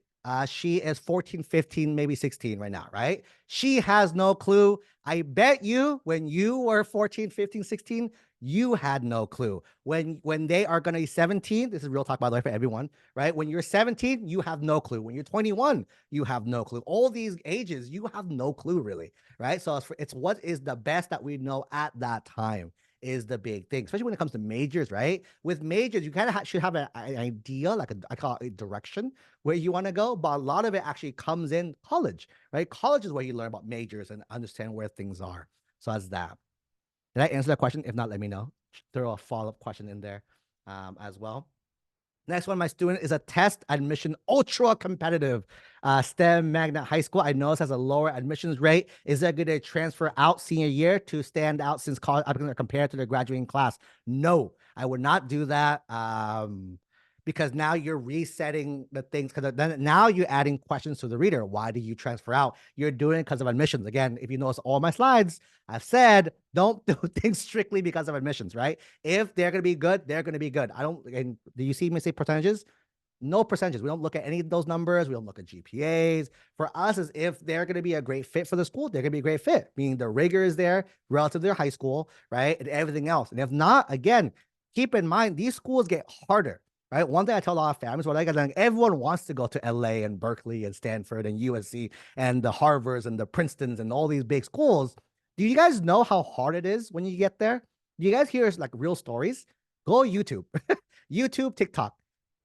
she is 14, 15, maybe 16 right now, right? She has no clue. I bet you when you were 14, 15, 16, you had no clue. When they are going to be 17, this is real talk, by the way, for everyone, right? When you're 17, you have no clue. When you're 21, you have no clue. All these ages, you have no clue, really, right? So it's what is the best that we know at that time is the big thing, especially when it comes to majors, right? With majors, you kind of should have an idea, like I call it a direction where you want to go, but a lot of it actually comes in college, right? College is where you learn about majors and understand where things are. So that's that. Did I answer that question? If not, let me know. Throw a follow-up question in there as well. Next one, my student is a test admission ultra competitive STEM magnet high school. I know this has a lower admissions rate. Is that good to transfer out senior year to stand out since college applicants are compared to their graduating class? No, I would not do that. Because now you're resetting the things, because then now you're adding questions to the reader. Why do you transfer out? You're doing it because of admissions. Again, if you notice all my slides, I've said don't do things strictly because of admissions, right? If they're going to be good, they're going to be good. And do you see me say percentages? No percentages. We don't look at any of those numbers. We don't look at GPAs. For us, is if they're going to be a great fit for the school, they're going to be a great fit, meaning the rigor is there relative to their high school, right? And everything else. And if not, again, keep in mind, these schools get harder. Right. One thing I tell a lot of families, what I got, like, everyone wants to go to LA and Berkeley and Stanford and USC and the Harvards and the Princetons and all these big schools. Do you guys know how hard it is when you get there? Do you guys hear like real stories? Go YouTube, YouTube, TikTok.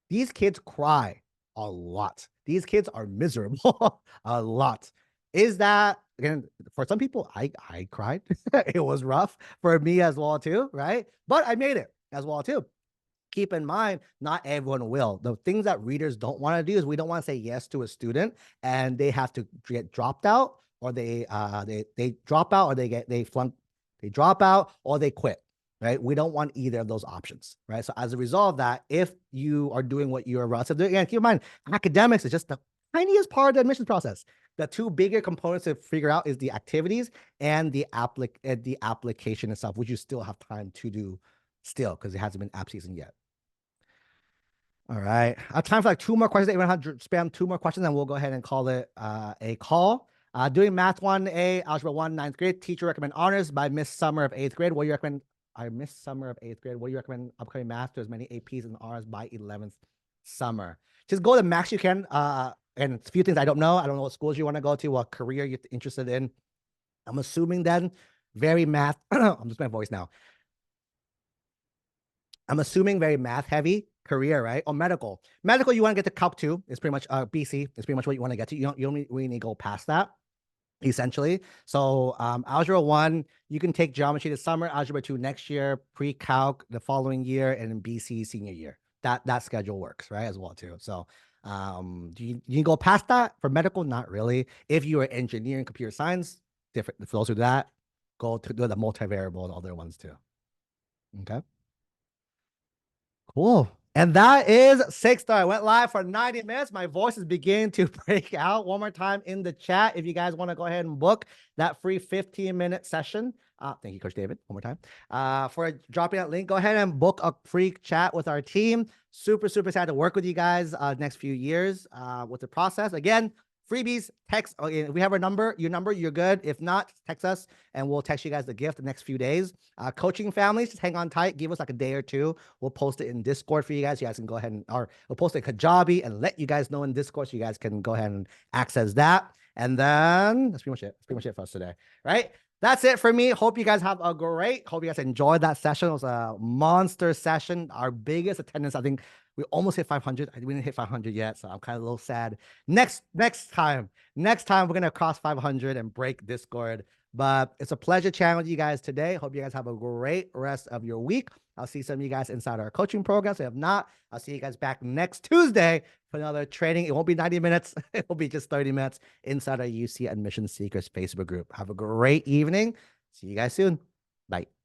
These kids cry a lot. These kids are miserable a lot. Is that, again, for some people, I cried. It was rough for me as well too, right? But I made it as well too. Keep in mind, not everyone will. The things that readers don't want to do is we don't want to say yes to a student and they have to get dropped out, or they drop out, or they flunk, they drop out, or they quit. Right? We don't want either of those options. Right? So as a result of that, if you are doing what you're about to do, again, keep in mind, academics is just the tiniest part of the admissions process. The two bigger components to figure out is the activities and the application itself, which you still have time to do still, because it hasn't been app season yet. All right. I have time for like 2 more questions. Even have to spam 2 more questions, and we'll go ahead and call it a call. Doing math 1A, algebra 1, 9th grade. Teacher recommend honors by Miss Summer of 8th grade. What do you recommend? I miss Summer of 8th grade. What do you recommend upcoming math to as many APs and R's by 11th summer? Just go the max you can. And a few things I don't know. I don't know what schools you want to go to, what career you're interested in. I'm assuming then very math. I'm just my voice now. I'm assuming very math heavy, career, right? Or medical. Medical, you want to get to Calc 2. It's pretty much BC. It's pretty much what you want to get to. You don't really need to go past that, essentially. So Algebra 1, you can take geometry this summer, Algebra 2 next year, pre-calc the following year, and then BC senior year. That schedule works, right, as well, too. So do you go past that for medical? Not really. If you are engineering, computer science, different. For those who do that, go to do the multivariable and other ones, too. Okay. Cool. And that is 6 star. I went live for 90 minutes. My voice is beginning to break out. One more time in the chat, if you guys want to go ahead and book that free 15-minute session. Thank you, Coach David. One more time. For dropping that link, go ahead and book a free chat with our team. Super excited to work with you guys next few years with the process. Again, freebies, text. If we have your number, you're good. If not, text us and we'll text you guys the gift the next few days. Coaching families, just hang on tight. Give us like a day or two. We'll post it in Discord for you guys. You guys can go ahead or we'll post it in Kajabi and let you guys know in Discord so you guys can go ahead and access that. And then that's pretty much it. That's pretty much it for us today, right? That's it for me. Hope you guys have a hope you guys enjoyed that session. It was a monster session. Our biggest attendance, I think we almost hit 500. We didn't hit 500 yet, so I'm kind of a little sad. Next time, we're going to cross 500 and break Discord. But it's a pleasure chatting with you guys today. Hope you guys have a great rest of your week. I'll see some of you guys inside our coaching program. So if not, I'll see you guys back next Tuesday for another training. It won't be 90 minutes. It will be just 30 minutes inside our UC Admission Seekers Facebook group. Have a great evening. See you guys soon. Bye.